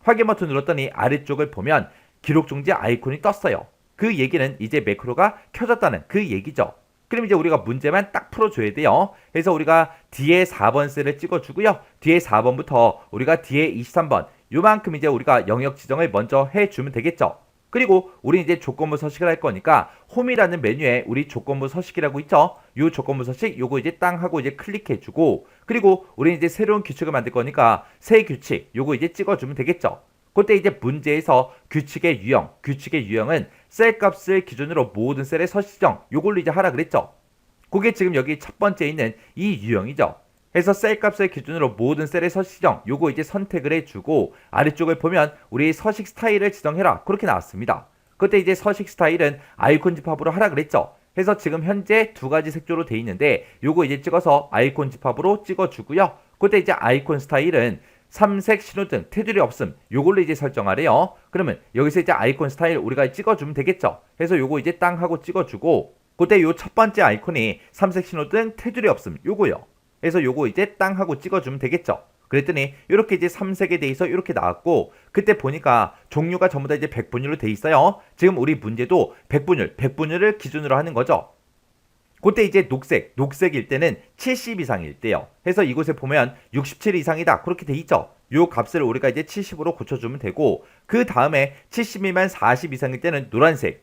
확인 버튼 눌렀더니 아래쪽을 보면 기록 중지 아이콘이 떴어요. 그 얘기는 이제 매크로가 켜졌다는 그 얘기죠. 그럼 이제 우리가 문제만 딱 풀어줘야 돼요. 그래서 우리가 뒤에 4번 셀을 찍어주고요. 뒤에 4번부터 우리가 뒤에 23번 요만큼 이제 우리가 영역 지정을 먼저 해주면 되겠죠. 그리고 우리 이제 조건부 서식을 할 거니까 홈이라는 메뉴에 우리 조건부 서식이라고 있죠. 요 조건부 서식 요거 이제 땅 하고 이제 클릭해주고, 그리고 우리 이제 새로운 규칙을 만들 거니까 새 규칙 요거 이제 찍어주면 되겠죠. 그때 이제 문제에서 규칙의 유형은 셀 값을 기준으로 모든 셀의 서식정 요걸로 이제 하라 그랬죠. 그게 지금 여기 첫 번째 있는 이 유형이죠. 해서 셀 값을 기준으로 모든 셀의 서식정 요거 이제 선택을 해주고, 아래쪽을 보면 우리 서식 스타일을 지정해라, 그렇게 나왔습니다. 그때 이제 서식 스타일은 아이콘 집합으로 하라 그랬죠. 해서 지금 현재 두 가지 색조로 돼 있는데 요거 이제 찍어서 아이콘 집합으로 찍어주고요. 그때 이제 아이콘 스타일은 삼색 신호등 테두리 없음 요걸로 이제 설정하래요. 그러면 여기서 이제 아이콘 스타일 우리가 찍어주면 되겠죠. 해서 요거 이제 땅 하고 찍어주고 그때 요 첫 번째 아이콘이 삼색 신호등 테두리 없음 요거요. 그래서 요거 이제 땅 하고 찍어주면 되겠죠. 그랬더니 이렇게 이제 삼색에 대해서 이렇게 나왔고 그때 보니까 종류가 전부 다 이제 백분율로 돼 있어요. 지금 우리 문제도 백분율을 기준으로 하는 거죠. 그때 이제 녹색일 때는 70 이상일 때요. 해서 이곳에 보면 67 이상이다. 그렇게 돼 있죠. 요 값을 우리가 이제 70으로 고쳐주면 되고 그 다음에 70 미만 40 이상일 때는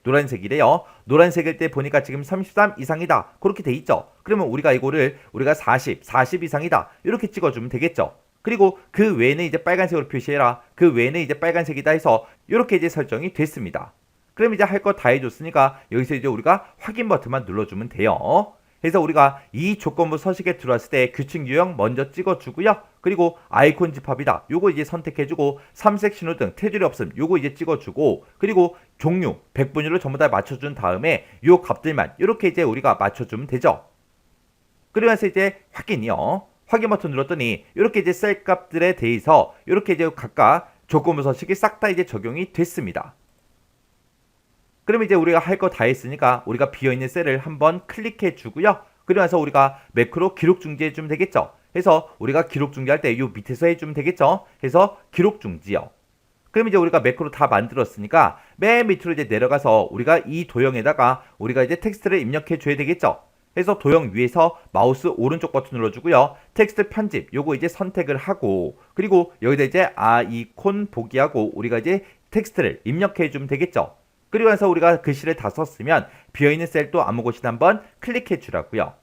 노란색이래요. 노란색일 때 보니까 지금 33 이상이다. 그렇게 돼 있죠. 그러면 우리가 이거를 우리가 40 이상이다. 이렇게 찍어주면 되겠죠. 그리고 그 외에는 이제 빨간색으로 표시해라. 그 외에는 이제 빨간색이다 해서 이렇게 이제 설정이 됐습니다. 그럼 이제 할 거 다 해줬으니까 여기서 이제 우리가 확인 버튼만 눌러주면 돼요. 그래서 우리가 이 조건부 서식에 들어왔을 때 규칙 유형 먼저 찍어주고요. 그리고 아이콘 집합이다. 요거 이제 선택해주고 삼색 신호등 테두리 없음 요거 이제 찍어주고 그리고 종류 백분율을 전부 다 맞춰준 다음에 요 값들만 이렇게 이제 우리가 맞춰주면 되죠. 그러면서 이제 확인이요. 확인 버튼 눌렀더니 이렇게 이제 셀 값들에 대해서 이렇게 이제 각각 조건부 서식이 싹 다 이제 적용이 됐습니다. 그럼 이제 우리가 할 거 다 했으니까 우리가 비어있는 셀을 한번 클릭해 주고요. 그러면서 우리가 매크로 기록 중지해 주면 되겠죠. 해서 우리가 기록 중지할 때 이 밑에서 해주면 되겠죠. 해서 기록 중지요. 그럼 이제 우리가 매크로 다 만들었으니까 맨 밑으로 이제 내려가서 우리가 이 도형에다가 우리가 이제 텍스트를 입력해 줘야 되겠죠. 해서 도형 위에서 마우스 오른쪽 버튼 눌러주고요. 텍스트 편집 요거 이제 선택을 하고 그리고 여기다 이제 아이콘 보기하고 우리가 이제 텍스트를 입력해 주면 되겠죠. 그리고 나서 우리가 글씨를 다 썼으면 비어있는 셀도 아무 곳이나 한번 클릭해 주라고요.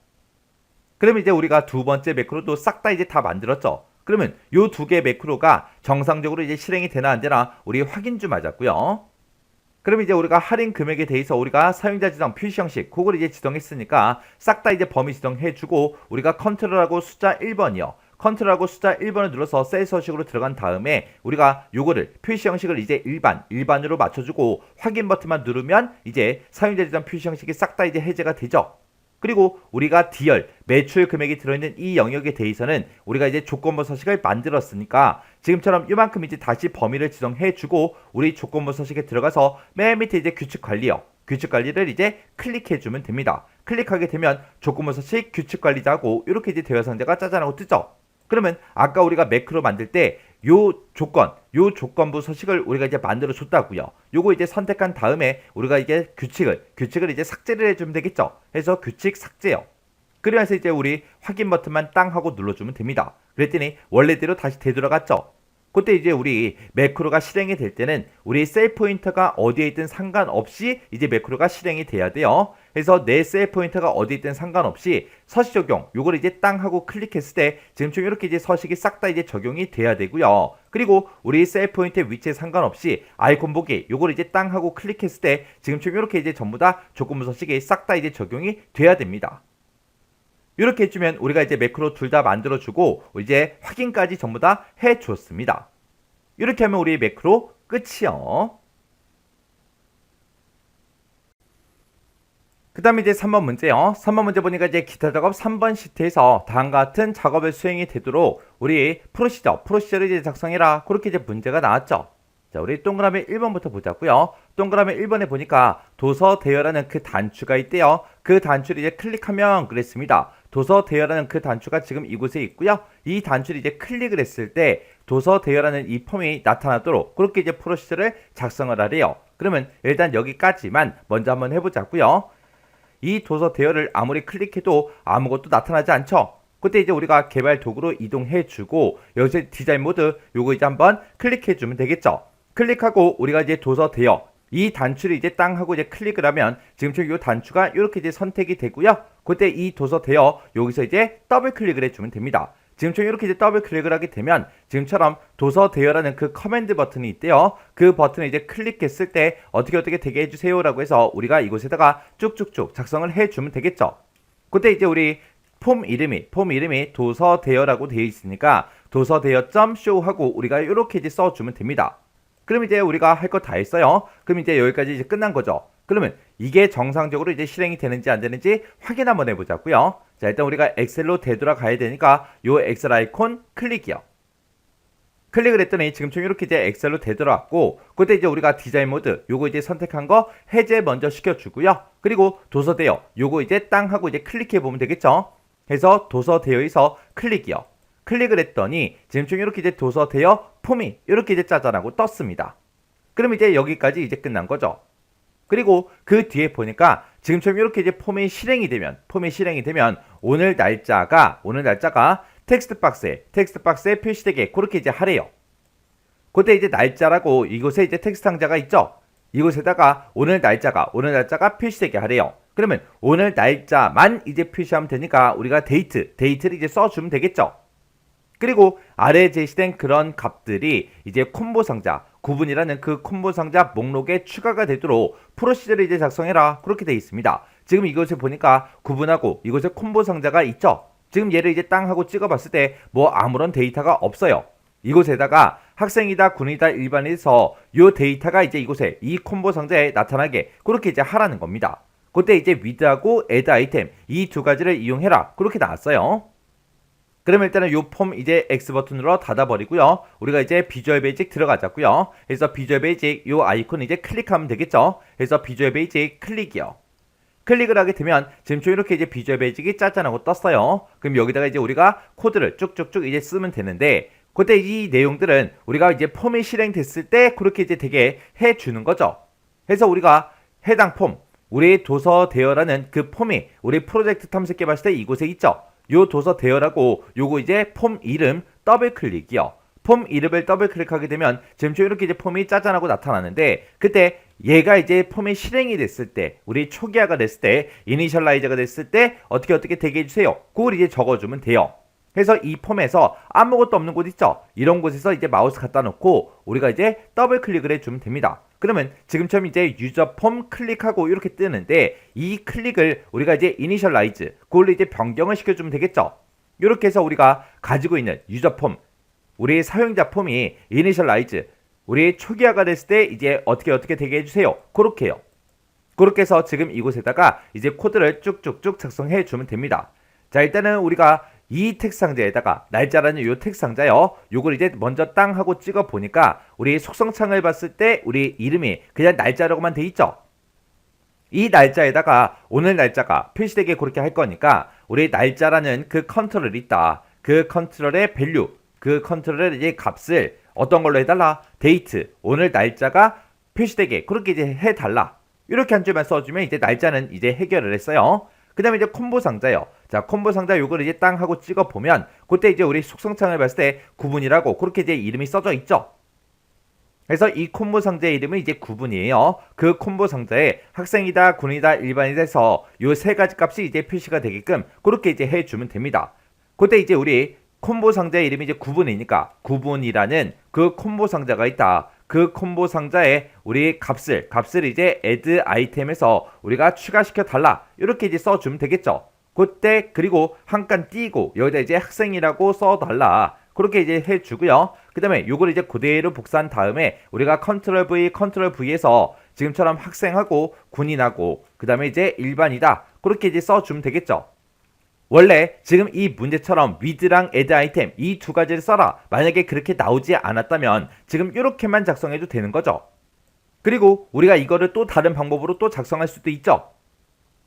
그럼 이제 우리가 두 번째 매크로도 싹 다 이제 다 만들었죠. 그러면 요 두 개의 매크로가 정상적으로 이제 실행이 되나 안 되나 우리 확인 좀 하자고요. 그럼 이제 우리가 할인 금액에 대해서 우리가 사용자 지정 표시 형식 그걸 이제 지정했으니까 싹 다 이제 범위 지정해주고 우리가 컨트롤하고 숫자 1번이요. 컨트롤하고 숫자 1번을 눌러서 셀 서식으로 들어간 다음에 우리가 요거를 표시 형식을 이제 일반으로 맞춰주고 확인 버튼만 누르면 이제 사용자 지정 표시 형식이 싹 다 이제 해제가 되죠. 그리고 우리가 D열 매출 금액이 들어있는 이 영역에 대해서는 우리가 이제 조건부 서식을 만들었으니까 지금처럼 이만큼 이제 다시 범위를 지정해주고 우리 조건부 서식에 들어가서 맨 밑에 이제 규칙 관리요. 규칙 관리를 이제 클릭해주면 됩니다. 클릭하게 되면 조건부 서식 규칙 관리자고 이렇게 이제 대화 상자가 짜잔하고 뜨죠. 그러면 아까 우리가 매크로 만들 때 요 조건부 서식을 우리가 이제 만들어 줬다고요. 요거 이제 선택한 다음에 우리가 이제 규칙을 이제 삭제를 해주면 되겠죠. 해서 규칙 삭제요. 그러면서 이제 우리 확인 버튼만 땅 하고 눌러주면 됩니다. 그랬더니 원래대로 다시 되돌아갔죠. 그때 이제 우리 매크로가 실행이 될 때는 우리 셀 포인터가 어디에 있든 상관없이 이제 매크로가 실행이 돼야 돼요. 그래서 내 셀 포인터가 어디에 있든 상관없이 서식 적용 요걸 이제 땅 하고 클릭했을 때 지금처럼 이렇게 이제 서식이 싹 다 이제 적용이 돼야 되고요. 그리고 우리 셀 포인터의 위치에 상관없이 아이콘 보기 요걸 이제 땅 하고 클릭했을 때 지금처럼 이렇게 이제 전부 다 조건부 서식이 싹 다 이제 적용이 돼야 됩니다. 이렇게 해주면 우리가 이제 매크로 둘 다 만들어주고 이제 확인까지 전부 다 해줬습니다. 이렇게 하면 우리 매크로 끝이요. 그 다음에 이제 3번 문제요. 3번 문제 보니까 이제 기타 작업 3번 시트에서 다음과 같은 작업의 수행이 되도록 우리 프로시저를 이제 작성해라. 그렇게 이제 문제가 나왔죠. 자, 우리 동그라미 1번부터 보자고요. 동그라미 1번에 보니까 도서 대여라는 그 단추가 있대요. 그 단추를 이제 클릭하면 그랬습니다. 도서 대여라는 그 단추가 지금 이곳에 있고요. 이 단추를 이제 클릭을 했을 때 도서 대여라는 이 폼이 나타나도록 그렇게 이제 프로시저를 작성을 하래요. 그러면 일단 여기까지만 먼저 한번 해보자고요. 이 도서 대여를 아무리 클릭해도 아무것도 나타나지 않죠. 그때 이제 우리가 개발 도구로 이동해주고 여기서 디자인 모드 요거 이제 한번 클릭해주면 되겠죠. 클릭하고 우리가 이제 도서 대여 이 단추를 이제 땅 하고 이제 클릭을 하면 지금처럼 이 단추가 이렇게 이제 선택이 되고요. 그때 이 도서 대여 여기서 이제 더블 클릭을 해주면 됩니다. 지금처럼 이렇게 이제 더블 클릭을 하게 되면 지금처럼 도서 대여라는 그 커맨드 버튼이 있대요. 그 버튼을 이제 클릭했을 때 어떻게 되게 해주세요 라고 해서 우리가 이곳에다가 쭉쭉쭉 작성을 해주면 되겠죠. 그때 이제 우리 폼 이름이 도서 대여라고 되어 있으니까 도서 대여.show 하고 우리가 이렇게 이제 써주면 됩니다. 그럼 이제 우리가 할 거 다 했어요. 그럼 이제 여기까지 이제 끝난 거죠. 그러면 이게 정상적으로 이제 실행이 되는지 안 되는지 확인 한번 해보자고요. 자, 일단 우리가 엑셀로 되돌아가야 되니까 요 엑셀 아이콘 클릭이요. 클릭을 했더니 지금처럼 이렇게 이제 엑셀로 되돌아왔고, 그때 이제 우리가 디자인 모드 요거 이제 선택한 거 해제 먼저 시켜주고요. 그리고 도서 대여 요거 이제 땅 하고 이제 클릭해 보면 되겠죠. 해서 도서 대여에서 클릭이요. 클릭을 했더니 지금처럼 이렇게 이제 도서 대여 폼이 이렇게 이제 짜잔하고 떴습니다. 그럼 이제 여기까지 이제 끝난 거죠. 그리고 그 뒤에 보니까 지금처럼 이렇게 이제 폼이 실행이 되면 오늘 날짜가 텍스트 박스에 표시되게 그렇게 이제 하래요. 그때 이제 날짜라고 이곳에 이제 텍스트 상자가 있죠. 이곳에다가 오늘 날짜가 표시되게 하래요. 그러면 오늘 날짜만 이제 표시하면 되니까 우리가 데이트를 이제 써주면 되겠죠. 그리고 아래에 제시된 그런 값들이 이제 콤보 상자, 구분이라는 그 콤보 상자 목록에 추가가 되도록 프로시저를 이제 작성해라. 그렇게 되어 있습니다. 지금 이곳에 보니까 구분하고 이곳에 콤보 상자가 있죠. 지금 얘를 이제 땅 하고 찍어봤을 때 뭐 아무런 데이터가 없어요. 이곳에다가 학생이다, 군이다, 일반에서 요 데이터가 이제 이곳에 이 콤보 상자에 나타나게 그렇게 이제 하라는 겁니다. 그때 이제 with하고 add 아이템 이 두 가지를 이용해라. 그렇게 나왔어요. 그럼 일단은 요 폼 이제 X 버튼으로 닫아버리고요. 우리가 이제 비주얼 베이직 들어가자고요. 그래서 비주얼 베이직 요 아이콘 이제 클릭하면 되겠죠. 그래서 비주얼 베이직 클릭이요. 클릭을 하게 되면 지금처럼 이렇게 이제 비주얼 베이직이 짜잔하고 떴어요. 그럼 여기다가 이제 우리가 코드를 쭉쭉쭉 이제 쓰면 되는데, 그때 이 내용들은 우리가 이제 폼이 실행됐을 때 그렇게 이제 되게 해주는 거죠. 그래서 우리가 해당 폼, 우리 도서 대여라는 그 폼이 우리 프로젝트 탐색해 봤을 때 이곳에 있죠. 요 도서 대여라고 요거 이제 폼 이름 더블 클릭이요. 폼 이름을 더블 클릭하게 되면 지금처럼 이렇게 이제 폼이 짜잔하고 나타나는데, 그때 얘가 이제 폼이 실행이 됐을 때, 우리 초기화가 됐을 때, 이니셜라이저가 됐을 때 어떻게 되게 해주세요. 그걸 이제 적어주면 돼요. 그래서 이 폼에서 아무것도 없는 곳 있죠. 이런 곳에서 이제 마우스 갖다 놓고 우리가 이제 더블 클릭을 해주면 됩니다. 그러면 지금처럼 이제 유저 폼 클릭하고 이렇게 뜨는데, 이 클릭을 우리가 이제 이니셜라이즈 그걸로 이제 변경을 시켜주면 되겠죠. 이렇게 해서 우리가 가지고 있는 유저 폼, 우리 사용자 폼이 이니셜라이즈, 우리 초기화가 됐을 때 이제 어떻게 되게 해주세요. 그렇게요. 그렇게 해서 지금 이곳에다가 이제 코드를 쭉쭉쭉 작성해 주면 됩니다. 자, 일단은 우리가 이 텍스트 상자에다가 날짜라는 요 텍스트 상자요. 요걸 이제 먼저 땅 하고 찍어 보니까 우리 속성창을 봤을 때 우리 이름이 그냥 날짜라고만 돼 있죠. 이 날짜에다가 오늘 날짜가 표시되게 그렇게 할 거니까 우리 날짜라는 그 컨트롤이 있다. 그 컨트롤의 밸류, 그 컨트롤의 이제 값을 어떤 걸로 해달라? 데이트, 오늘 날짜가 표시되게 그렇게 이제 해달라. 이렇게 한 줄만 써주면 이제 날짜는 이제 해결을 했어요. 그 다음에 이제 콤보 상자요. 자, 콤보 상자 요거를 이제 땅 하고 찍어 보면 그때 이제 우리 속성창을 봤을 때 구분이라고 그렇게 이제 이름이 써져 있죠. 그래서 이 콤보 상자의 이름은 이제 구분이에요. 그 콤보 상자에 학생이다, 군이다, 일반이다 해서 요 세 가지 값이 이제 표시가 되게끔 그렇게 이제 해주면 됩니다. 그때 이제 우리 콤보 상자의 이름이 이제 구분이니까 구분이라는 그 콤보 상자가 있다. 그 콤보 상자에 우리 값을 이제 add 아이템에서 우리가 추가시켜 달라. 이렇게 이제 써주면 되겠죠. 그때 그리고 한 칸 띄고 여기다 이제 학생이라고 써달라. 그렇게 이제 해주고요. 그 다음에 요걸 이제 그대로 복사한 다음에 우리가 컨트롤 V에서 지금처럼 학생하고 군인하고 그 다음에 이제 일반이다. 그렇게 이제 써주면 되겠죠. 원래 지금 이 문제처럼 with랑 add 아이템 이 두 가지를 써라. 만약에 그렇게 나오지 않았다면 지금 이렇게만 작성해도 되는 거죠. 그리고 우리가 이거를 또 다른 방법으로 또 작성할 수도 있죠.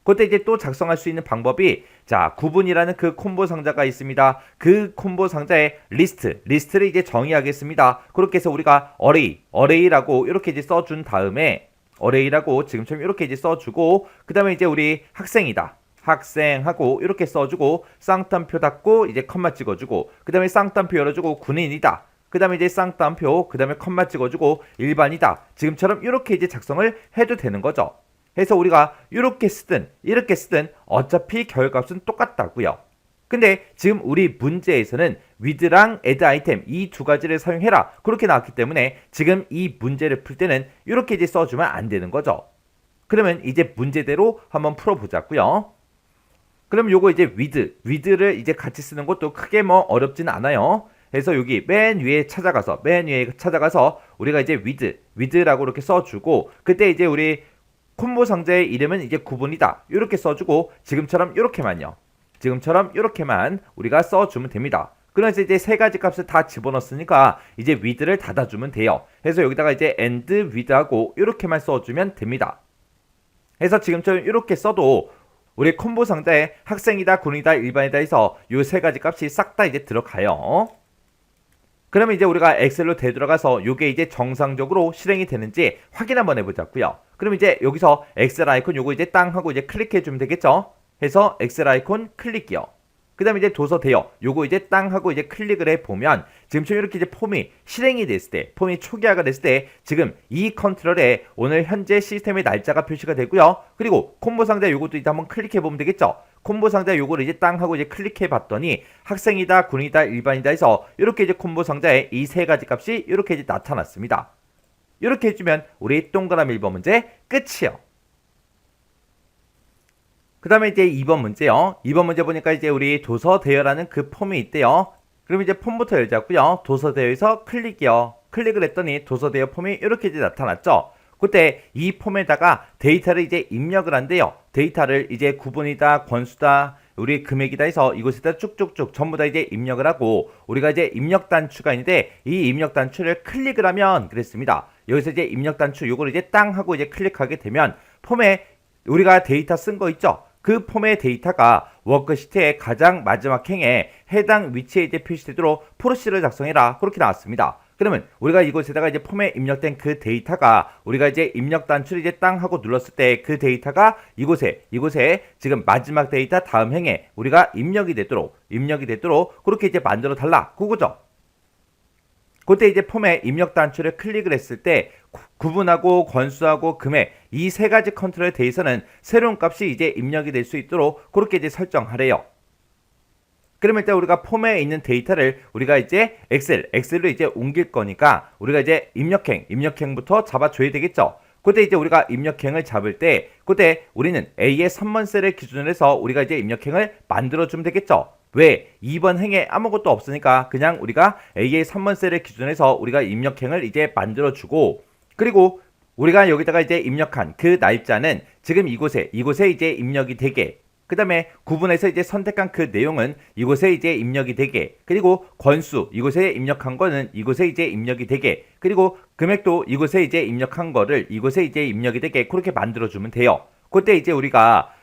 그때 이제 또 작성할 수 있는 방법이, 자, 구분이라는 그 콤보 상자가 있습니다. 그 콤보 상자에 리스트를 이제 정의하겠습니다. 그렇게 해서 우리가 array라고 이렇게 이제 써준 다음에 array라고 지금처럼 이렇게 이제 써주고, 그 다음에 이제 우리 학생이다. 학생하고 이렇게 써주고 쌍따옴표 닫고 이제 컴마 찍어주고 그 다음에 쌍따옴표 열어주고 군인이다. 그 다음에 이제 쌍따옴표 그 다음에 컴마 찍어주고 일반이다. 지금처럼 이렇게 이제 작성을 해도 되는 거죠. 해서 우리가 이렇게 쓰든 어차피 결과값은 똑같다고요. 근데 지금 우리 문제에서는 with랑 add 아이템 이 두 가지를 사용해라 그렇게 나왔기 때문에 지금 이 문제를 풀 때는 이렇게 이제 써주면 안 되는 거죠. 그러면 이제 문제대로 한번 풀어보자고요. 그럼 요거 이제 with를 이제 같이 쓰는 것도 크게 뭐 어렵진 않아요. 그래서 여기 맨 위에 찾아가서 우리가 이제 with라고 이렇게 써주고, 그때 이제 우리 콤보 상자의 이름은 이제 구분이다. 이렇게 써주고 지금처럼 이렇게만요. 지금처럼 이렇게만 우리가 써주면 됩니다. 그래서 이제 세 가지 값을 다 집어넣었으니까 이제 with를 닫아주면 돼요. 그래서 여기다가 이제 and with하고 이렇게만 써주면 됩니다. 해서 지금처럼 이렇게 써도 우리 콤보 상자에 학생이다, 군이다, 일반이다 해서 요 세 가지 값이 싹 다 이제 들어가요. 그러면 이제 우리가 엑셀로 되돌아가서 요게 이제 정상적으로 실행이 되는지 확인 한번 해보자고요. 그럼 이제 여기서 엑셀 아이콘 요거 이제 땅 하고 이제 클릭해주면 되겠죠? 해서 엑셀 아이콘 클릭이요. 그 다음에 이제 도서 대여 요거 이제 땅 하고 이제 클릭을 해보면 지금처럼 이렇게 이제 폼이 실행이 됐을 때, 폼이 초기화가 됐을 때 지금 이 컨트롤에 오늘 현재 시스템의 날짜가 표시가 되고요. 그리고 콤보 상자 요것도 이제 한번 클릭해보면 되겠죠? 콤보 상자 요거를 이제 땅 하고 이제 클릭해봤더니 학생이다, 군이다, 일반이다 해서 이렇게 이제 콤보 상자에 이 세 가지 값이 이렇게 이제 나타났습니다. 이렇게 해주면 우리 동그라미 1번 문제 끝이요. 그 다음에 이제 2번 문제요. 2번 문제 보니까 이제 우리 도서 대여라는 그 폼이 있대요. 그럼 이제 폼부터 열자고요. 도서 대여에서 클릭이요. 클릭을 했더니 도서 대여 폼이 이렇게 이제 나타났죠. 그때 이 폼에다가 데이터를 이제 입력을 한대요. 데이터를 이제 구분이다, 권수다, 우리 금액이다 해서 이곳에다 쭉쭉쭉 전부 다 이제 입력을 하고 우리가 이제 입력 단추가 있는데 이 입력 단추를 클릭을 하면 그랬습니다. 여기서 이제 입력 단추 요걸 이제 땅 하고 이제 클릭하게 되면 폼에 우리가 데이터 쓴 거 있죠? 그 폼의 데이터가 워크시트의 가장 마지막 행에 해당 위치에 이제 표시되도록 프로시를 작성해라. 그렇게 나왔습니다. 그러면 우리가 이곳에다가 이제 폼에 입력된 그 데이터가 우리가 이제 입력 단추를 이제 땅 하고 눌렀을 때 그 데이터가 이곳에 지금 마지막 데이터 다음 행에 우리가 입력이 되도록 그렇게 이제 만들어 달라. 그거죠. 그때 이제 폼에 입력 단추를 클릭을 했을 때 구분하고 권수하고 금액 이 세 가지 컨트롤에 대해서는 새로운 값이 이제 입력이 될 수 있도록 그렇게 이제 설정하래요. 그러면 일단 우리가 폼에 있는 데이터를 우리가 이제 엑셀로 이제 옮길 거니까 우리가 이제 입력행부터 잡아줘야 되겠죠. 그때 이제 우리가 입력행을 잡을 때 그때 우리는 A의 3번 셀을 기준으로 해서 우리가 이제 입력행을 만들어주면 되겠죠. 왜? 2번 행에 아무것도 없으니까 그냥 우리가 A의 3번 셀을 기준으로 해서 우리가 입력행을 이제 만들어주고 그리고 우리가 여기다가 이제 입력한 그 날짜는 지금 이곳에 이제 입력이 되게 그 다음에 구분해서 이제 선택한 그 내용은 이곳에 이제 입력이 되게 그리고 권수 이곳에 입력한 거는 이곳에 이제 입력이 되게 그리고 금액도 이곳에 이제 입력한 거를 이곳에 이제 입력이 되게 그렇게 만들어주면 돼요. 그때 이제 우리가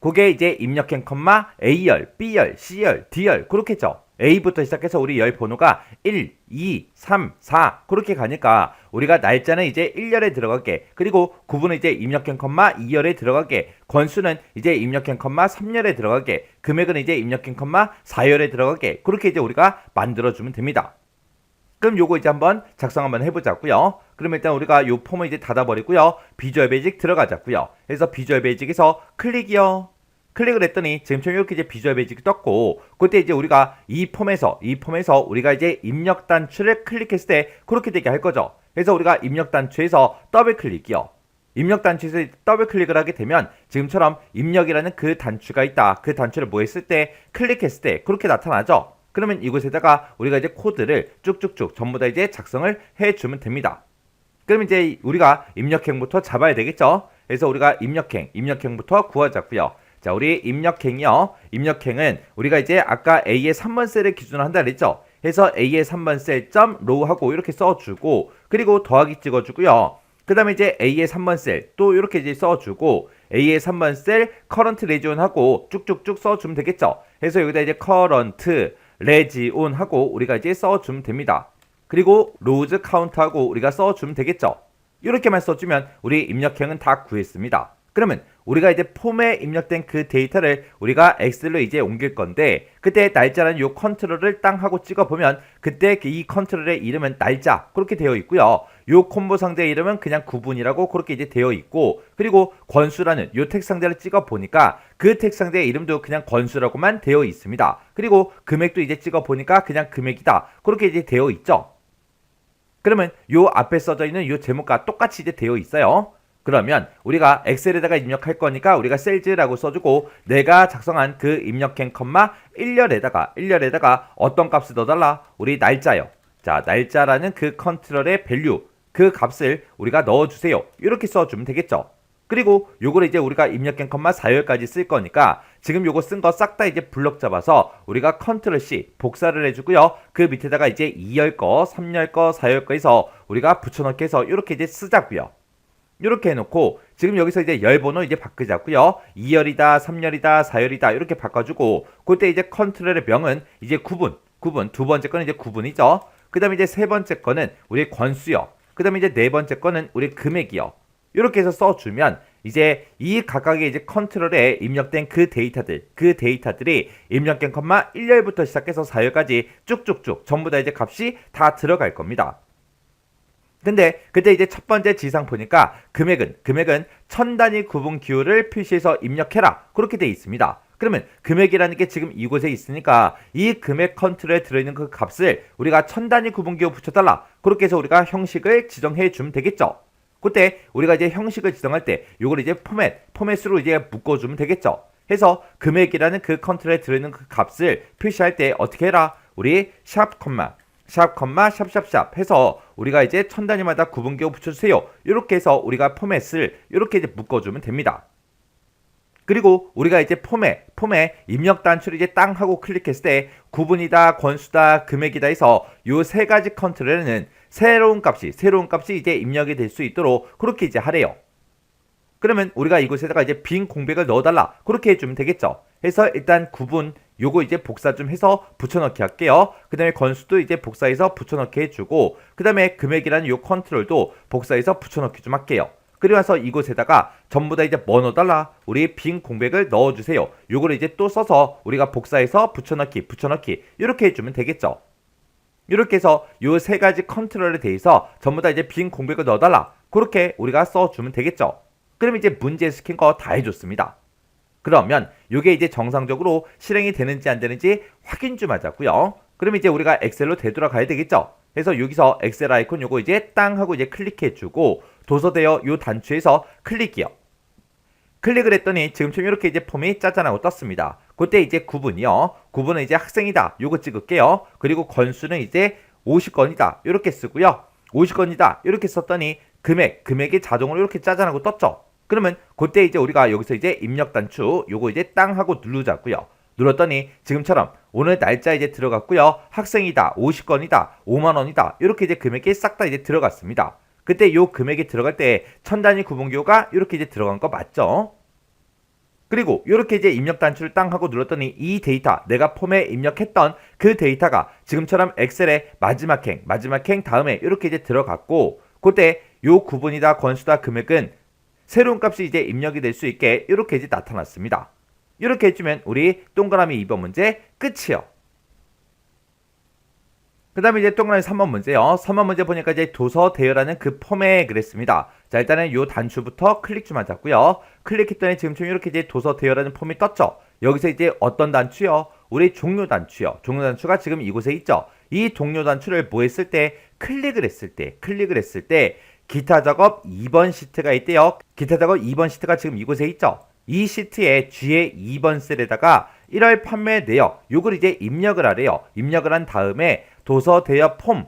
그게 이제 입력행 컴마 A열, B열, C열, D열 그렇겠죠. A부터 시작해서 우리 열 번호가 1, 2, 3, 4 그렇게 가니까 우리가 날짜는 이제 1열에 들어가게 그리고 구분은 이제 입력행 컴마 2열에 들어가게 권수는 이제 입력행 컴마 3열에 들어가게 금액은 이제 입력행 컴마 4열에 들어가게 그렇게 이제 우리가 만들어주면 됩니다. 그럼 요거 이제 한번 작성 한번 해보자고요. 그럼 일단 우리가 요 폼을 이제 닫아버리고요. 비주얼 베이직 들어가자고요. 그래서 비주얼 베이직에서 클릭이요. 클릭을 했더니 지금처럼 이렇게 이제 비주얼 베이직이 떴고 그때 이제 우리가 이 폼에서 우리가 이제 입력 단추를 클릭했을 때 그렇게 되게 할 거죠. 그래서 우리가 입력 단추에서 더블 클릭이요. 입력 단추에서 더블 클릭을 하게 되면 지금처럼 입력이라는 그 단추가 있다. 그 단추를 뭐 했을 때 클릭했을 때 그렇게 나타나죠. 그러면 이곳에다가 우리가 이제 코드를 쭉쭉쭉 전부 다 이제 작성을 해주면 됩니다. 그럼 이제 우리가 입력행부터 잡아야 되겠죠. 그래서 우리가 입력행부터 구하자고요. 자, 우리 입력행이요. 입력행은 우리가 이제 아까 A의 3번 셀을 기준으로 한다 그랬죠. 그래서 A의 3번 셀 점 로우 하고 이렇게 써주고 그리고 더하기 찍어주고요. 그 다음에 이제 A의 3번 셀 또 이렇게 이제 써주고 A의 3번 셀 커런트 레지온 하고 쭉쭉쭉 써주면 되겠죠. 그래서 여기다 이제 커런트 레지온 하고 우리가 이제 써주면 됩니다. 그리고 로즈 카운트 하고 우리가 써주면 되겠죠. 이렇게만 써주면 우리 입력행은 다 구했습니다. 그러면 우리가 이제 폼에 입력된 그 데이터를 우리가 엑셀로 이제 옮길 건데 그때 날짜라는 요 컨트롤을 땅 하고 찍어보면 그때 이 컨트롤의 이름은 날짜 그렇게 되어 있고요. 요 콤보 상자의 이름은 그냥 구분이라고 그렇게 이제 되어 있고 그리고 권수라는 요 텍 상자를 찍어보니까 그 텍 상자의 이름도 그냥 권수라고만 되어 있습니다. 그리고 금액도 이제 찍어보니까 그냥 금액이다 그렇게 이제 되어 있죠. 그러면 요 앞에 써져 있는 요 제목과 똑같이 이제 되어 있어요. 그러면 우리가 엑셀에다가 입력할 거니까 우리가 셀즈라고 써주고 내가 작성한 그 입력행 컴마 1열에다가 어떤 값을 넣어달라? 우리 날짜요. 자, 날짜라는 그 컨트롤의 밸류 그 값을 우리가 넣어주세요. 이렇게 써주면 되겠죠. 그리고 요거를 이제 우리가 입력한 컴마 4열까지 쓸 거니까 지금 요거 쓴 거 싹 다 이제 블럭 잡아서 우리가 컨트롤 C 복사를 해주고요. 그 밑에다가 이제 2열 거, 3열 거, 4열 거에서 우리가 붙여넣기 해서 이렇게 이제 쓰자고요. 이렇게 해놓고 지금 여기서 이제 열 번호 이제 바꾸자고요. 2열이다, 3열이다, 4열이다 이렇게 바꿔주고 그때 이제 컨트롤의 명은 이제 구분 두 번째 거는 이제 구분이죠. 그 다음에 이제 세 번째 거는 우리 권수요. 그 다음에 이제 네 번째 거는 우리 금액이요. 이렇게 해서 써주면 이제 이 각각의 이제 컨트롤에 입력된 그 데이터들이 입력된 컴마 1열부터 시작해서 4열까지 쭉쭉쭉 전부 다 이제 값이 다 들어갈 겁니다. 근데 그때 이제 첫 번째 지상 보니까 금액은 1000단위 구분 기호를 표시해서 입력해라 그렇게 돼 있습니다. 그러면 금액이라는 게 지금 이곳에 있으니까 이 금액 컨트롤에 들어있는 그 값을 우리가 1000단위 구분 기호 붙여달라 그렇게 해서 우리가 형식을 지정해 주면 되겠죠. 그때 우리가 이제 형식을 지정할 때 요걸 이제 포맷으로 이제 묶어주면 되겠죠. 해서 금액이라는 그 컨트롤에 들어있는 그 값을 표시할 때 어떻게 해라? 우리 샵 컴마 샵샵샵 해서 우리가 이제 1000단위마다 구분기호 붙여주세요. 이렇게 해서 우리가 포맷을 이렇게 이제 묶어주면 됩니다. 그리고 우리가 이제 폼에 입력 단추를 이제 땅 하고 클릭했을 때 구분이다, 권수다, 금액이다 해서 요 세 가지 컨트롤에는 새로운 값이 이제 입력이 될 수 있도록 그렇게 이제 하래요. 그러면 우리가 이곳에다가 이제 빈 공백을 넣어달라 그렇게 해주면 되겠죠. 해서 일단 구분 요거 이제 복사 좀 해서 붙여넣기 할게요. 그 다음에 건수도 이제 복사해서 붙여넣기 해주고 그 다음에 금액이라는 요 컨트롤도 복사해서 붙여넣기 좀 할게요. 그리고 나서 이곳에다가 전부 다 이제 뭐 넣어달라? 우리 빈 공백을 넣어주세요. 요거를 이제 또 써서 우리가 복사해서 붙여넣기 이렇게 해주면 되겠죠. 이렇게 해서 요 세 가지 컨트롤에 대해서 전부 다 이제 빈 공백을 넣어달라 그렇게 우리가 써주면 되겠죠. 그럼 이제 문제 시킨 거 다 해줬습니다. 그러면 이게 이제 정상적으로 실행이 되는지 안 되는지 확인 좀 하자고요. 그럼 이제 우리가 엑셀로 되돌아가야 되겠죠. 그래서 여기서 엑셀 아이콘 요거 이제 땅 하고 이제 클릭해주고 도서되어 요 단추에서 클릭이요. 클릭을 했더니 지금처럼 이렇게 이제 폼이 짜잔하고 떴습니다. 그때 이제 구분이요. 구분은 이제 학생이다. 요거 찍을게요. 그리고 건수는 이제 50건이다. 이렇게 쓰고요. 50건이다. 이렇게 썼더니 금액이 자동으로 이렇게 짜잔하고 떴죠. 그러면 그때 이제 우리가 여기서 이제 입력 단추 요거 이제 땅 하고 누르자고요. 눌렀더니 지금처럼 오늘 날짜 이제 들어갔고요. 학생이다, 50건이다, 5만원이다 이렇게 이제 금액이 싹 다 이제 들어갔습니다. 그때 요 금액이 들어갈 때 1000단위 구분기호가 이렇게 이제 들어간 거 맞죠? 그리고 이렇게 이제 입력 단추를 땅 하고 눌렀더니 이 데이터 내가 폼에 입력했던 그 데이터가 지금처럼 엑셀의 마지막 행 다음에 이렇게 이제 들어갔고 그때 요 구분이다, 권수다, 금액은 새로운 값이 이제 입력이 될 수 있게 이렇게 이제 나타났습니다. 이렇게 해주면 우리 동그라미 2번 문제 끝이요. 그 다음에 이제 동그라미 3번 문제요. 3번 문제 보니까 이제 도서 대여라는 그 폼에 그랬습니다. 자, 일단은 요 단추부터 클릭 좀 하자고요. 클릭했더니 지금처럼 이렇게 이제 도서 대여라는 폼이 떴죠. 여기서 이제 어떤 단추요? 우리 종료 단추요. 종료 단추가 지금 이곳에 있죠. 이 종료 단추를 뭐 했을 때? 클릭을 했을 때 기타 작업 2번 시트가 있대요. 기타 작업 2번 시트가 지금 이곳에 있죠. 이 시트에 G의 2번 셀에다가 1월 판매 내역 요걸 이제 입력을 하래요. 입력을 한 다음에 도서 대여 폼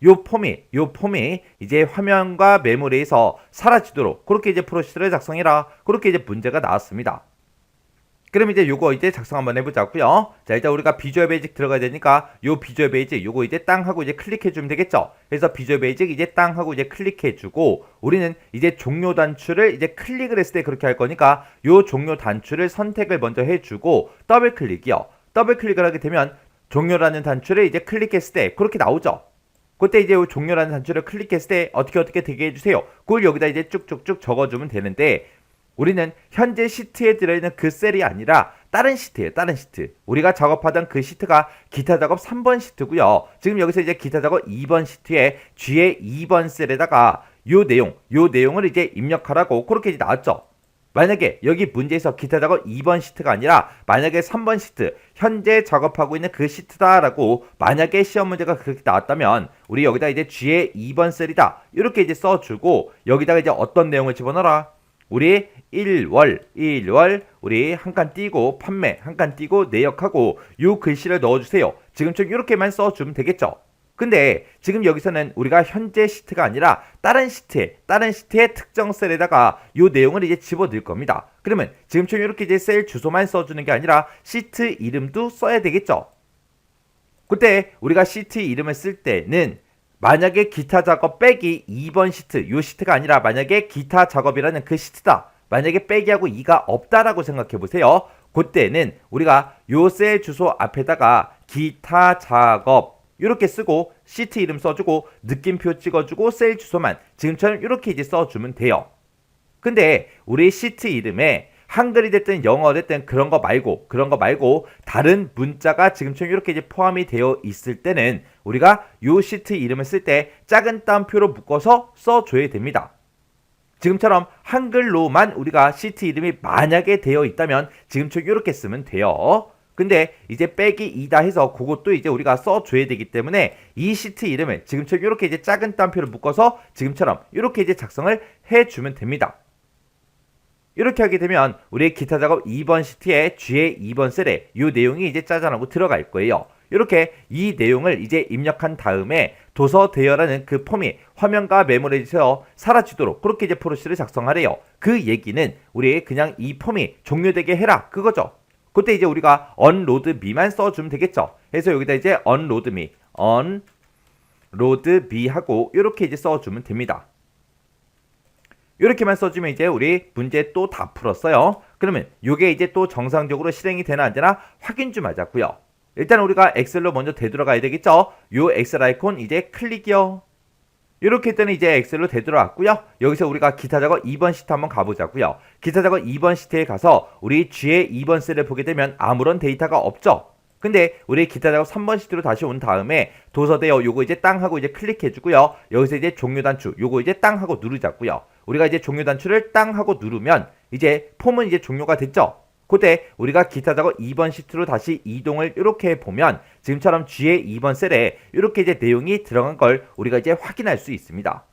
요 폼이 이제 화면과 메모리에서 사라지도록 그렇게 이제 프로시저를 작성해라. 그렇게 이제 문제가 나왔습니다. 그럼 이제 요거 이제 작성 한번 해보자고요. 자, 일단 우리가 비주얼 베이직 들어가야 되니까 요 비주얼 베이직 요거 이제 땅 하고 이제 클릭해주면 되겠죠. 그래서 비주얼 베이직 이제 땅 하고 이제 클릭해주고 우리는 이제 종료 단추를 이제 클릭을 했을 때 그렇게 할 거니까 요 종료 단추를 선택을 먼저 해주고 더블 클릭이요. 더블 클릭을 하게 되면 종료라는 단추를 이제 클릭했을 때 그렇게 나오죠. 그때 이제 요 종료라는 단추를 클릭했을 때 어떻게 되게 해주세요. 그걸 여기다 이제 쭉쭉쭉 적어주면 되는데 우리는 현재 시트에 들어있는 그 셀이 아니라 다른 시트예요. 다른 시트. 우리가 작업하던 그 시트가 기타 작업 3번 시트고요. 지금 여기서 이제 기타 작업 2번 시트에 G의 2번 셀에다가 요 내용을 이제 입력하라고 그렇게 이제 나왔죠. 만약에 여기 문제에서 기타 작업 2번 시트가 아니라 만약에 3번 시트 현재 작업하고 있는 그 시트다라고 만약에 시험 문제가 그렇게 나왔다면 우리 여기다 이제 G의 2번 셀이다 이렇게 이제 써주고 여기다가 이제 어떤 내용을 집어넣어라. 우리 1월 우리 한 칸 띄고 판매 한 칸 띄고 내역하고 요 글씨를 넣어주세요. 지금처럼 이렇게만 써주면 되겠죠. 근데 지금 여기서는 우리가 현재 시트가 아니라 다른 시트의 특정 셀에다가 이 내용을 이제 집어넣을 겁니다. 그러면 지금처럼 이렇게 이제 셀 주소만 써주는 게 아니라 시트 이름도 써야 되겠죠. 그때 우리가 시트 이름을 쓸 때는 만약에 기타 작업 빼기 2번 시트, 요 시트가 아니라 만약에 기타 작업이라는 그 시트다. 만약에 빼기하고 2가 없다라고 생각해 보세요. 그때는 우리가 요 셀 주소 앞에다가 기타 작업 이렇게 쓰고 시트 이름 써주고 느낌표 찍어주고 셀 주소만 지금처럼 이렇게 이제 써주면 돼요. 근데 우리 시트 이름에 한글이 됐든 영어 됐든 그런 거 말고 다른 문자가 지금처럼 이렇게 이제 포함이 되어 있을 때는 우리가 요 시트 이름을 쓸 때 작은 따옴표로 묶어서 써줘야 됩니다. 지금처럼 한글로만 우리가 시트 이름이 만약에 되어 있다면 지금처럼 이렇게 쓰면 돼요. 근데 이제 빼기 2다 해서 그것도 이제 우리가 써줘야 되기 때문에 이 시트 이름을 지금처럼 이렇게 이제 작은 따옴표를 묶어서 지금처럼 이렇게 이제 작성을 해주면 됩니다. 이렇게 하게 되면 우리 기타 작업 2번 시트에 G의 2번 셀에 이 내용이 이제 짜잔하고 들어갈 거예요. 이렇게 이 내용을 이제 입력한 다음에 도서 대여라는 그 폼이 화면과 메모리에서 사라지도록 그렇게 이제 프로시를 작성하래요. 그 얘기는 우리 그냥 이 폼이 종료되게 해라 그거죠. 그때 이제 우리가 unload me만 써주면 되겠죠. 그래서 여기다 이제 unload me 하고 이렇게 이제 써주면 됩니다. 이렇게만 써주면 이제 우리 문제 또 다 풀었어요. 그러면 이게 이제 또 정상적으로 실행이 되나 안 되나 확인 좀 하자고요. 일단 우리가 엑셀로 먼저 되돌아가야 되겠죠. 요 엑셀 아이콘 이제 클릭이요. 이렇게 했더니 이제 엑셀로 되돌아왔고요. 여기서 우리가 기타 작업 2번 시트 한번 가보자고요. 기타 작업 2번 시트에 가서 우리 G의 2번 셀을 보게 되면 아무런 데이터가 없죠. 근데 우리 기타 작업 3번 시트로 다시 온 다음에 도서 대여 요거 이제 땅 하고 이제 클릭해 주고요. 여기서 이제 종료 단추 요거 이제 땅 하고 누르자고요. 우리가 이제 종료 단추를 땅 하고 누르면 이제 폼은 이제 종료가 됐죠. 그때 우리가 기타 작업 2번 시트로 다시 이동을 이렇게 보면 지금처럼 G의 2번 셀에 이렇게 이제 내용이 들어간 걸 우리가 이제 확인할 수 있습니다.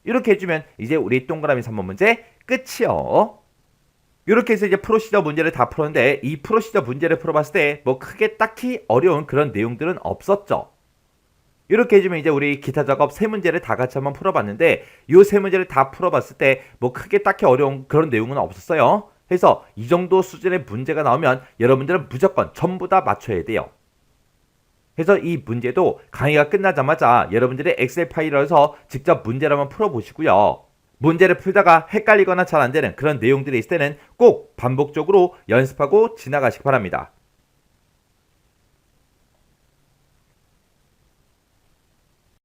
이렇게 해주면 이제 우리 동그라미 3번 문제 끝이요. 이렇게 해서 이제 프로시저 문제를 다 풀었는데 이 프로시저 문제를 풀어봤을 때 뭐 크게 딱히 어려운 그런 내용들은 없었죠. 이렇게 해주면 이제 우리 기타 작업 세 문제를 다 같이 한번 풀어봤는데 이 세 문제를 다 풀어봤을 때 뭐 크게 딱히 어려운 그런 내용은 없었어요. 그래서 이 정도 수준의 문제가 나오면 여러분들은 무조건 전부 다 맞춰야 돼요. 그래서 이 문제도 강의가 끝나자마자 여러분들의 엑셀 파일에서 직접 문제를 한번 풀어보시고요. 문제를 풀다가 헷갈리거나 잘 안되는 그런 내용들이 있을 때는 꼭 반복적으로 연습하고 지나가시기 바랍니다.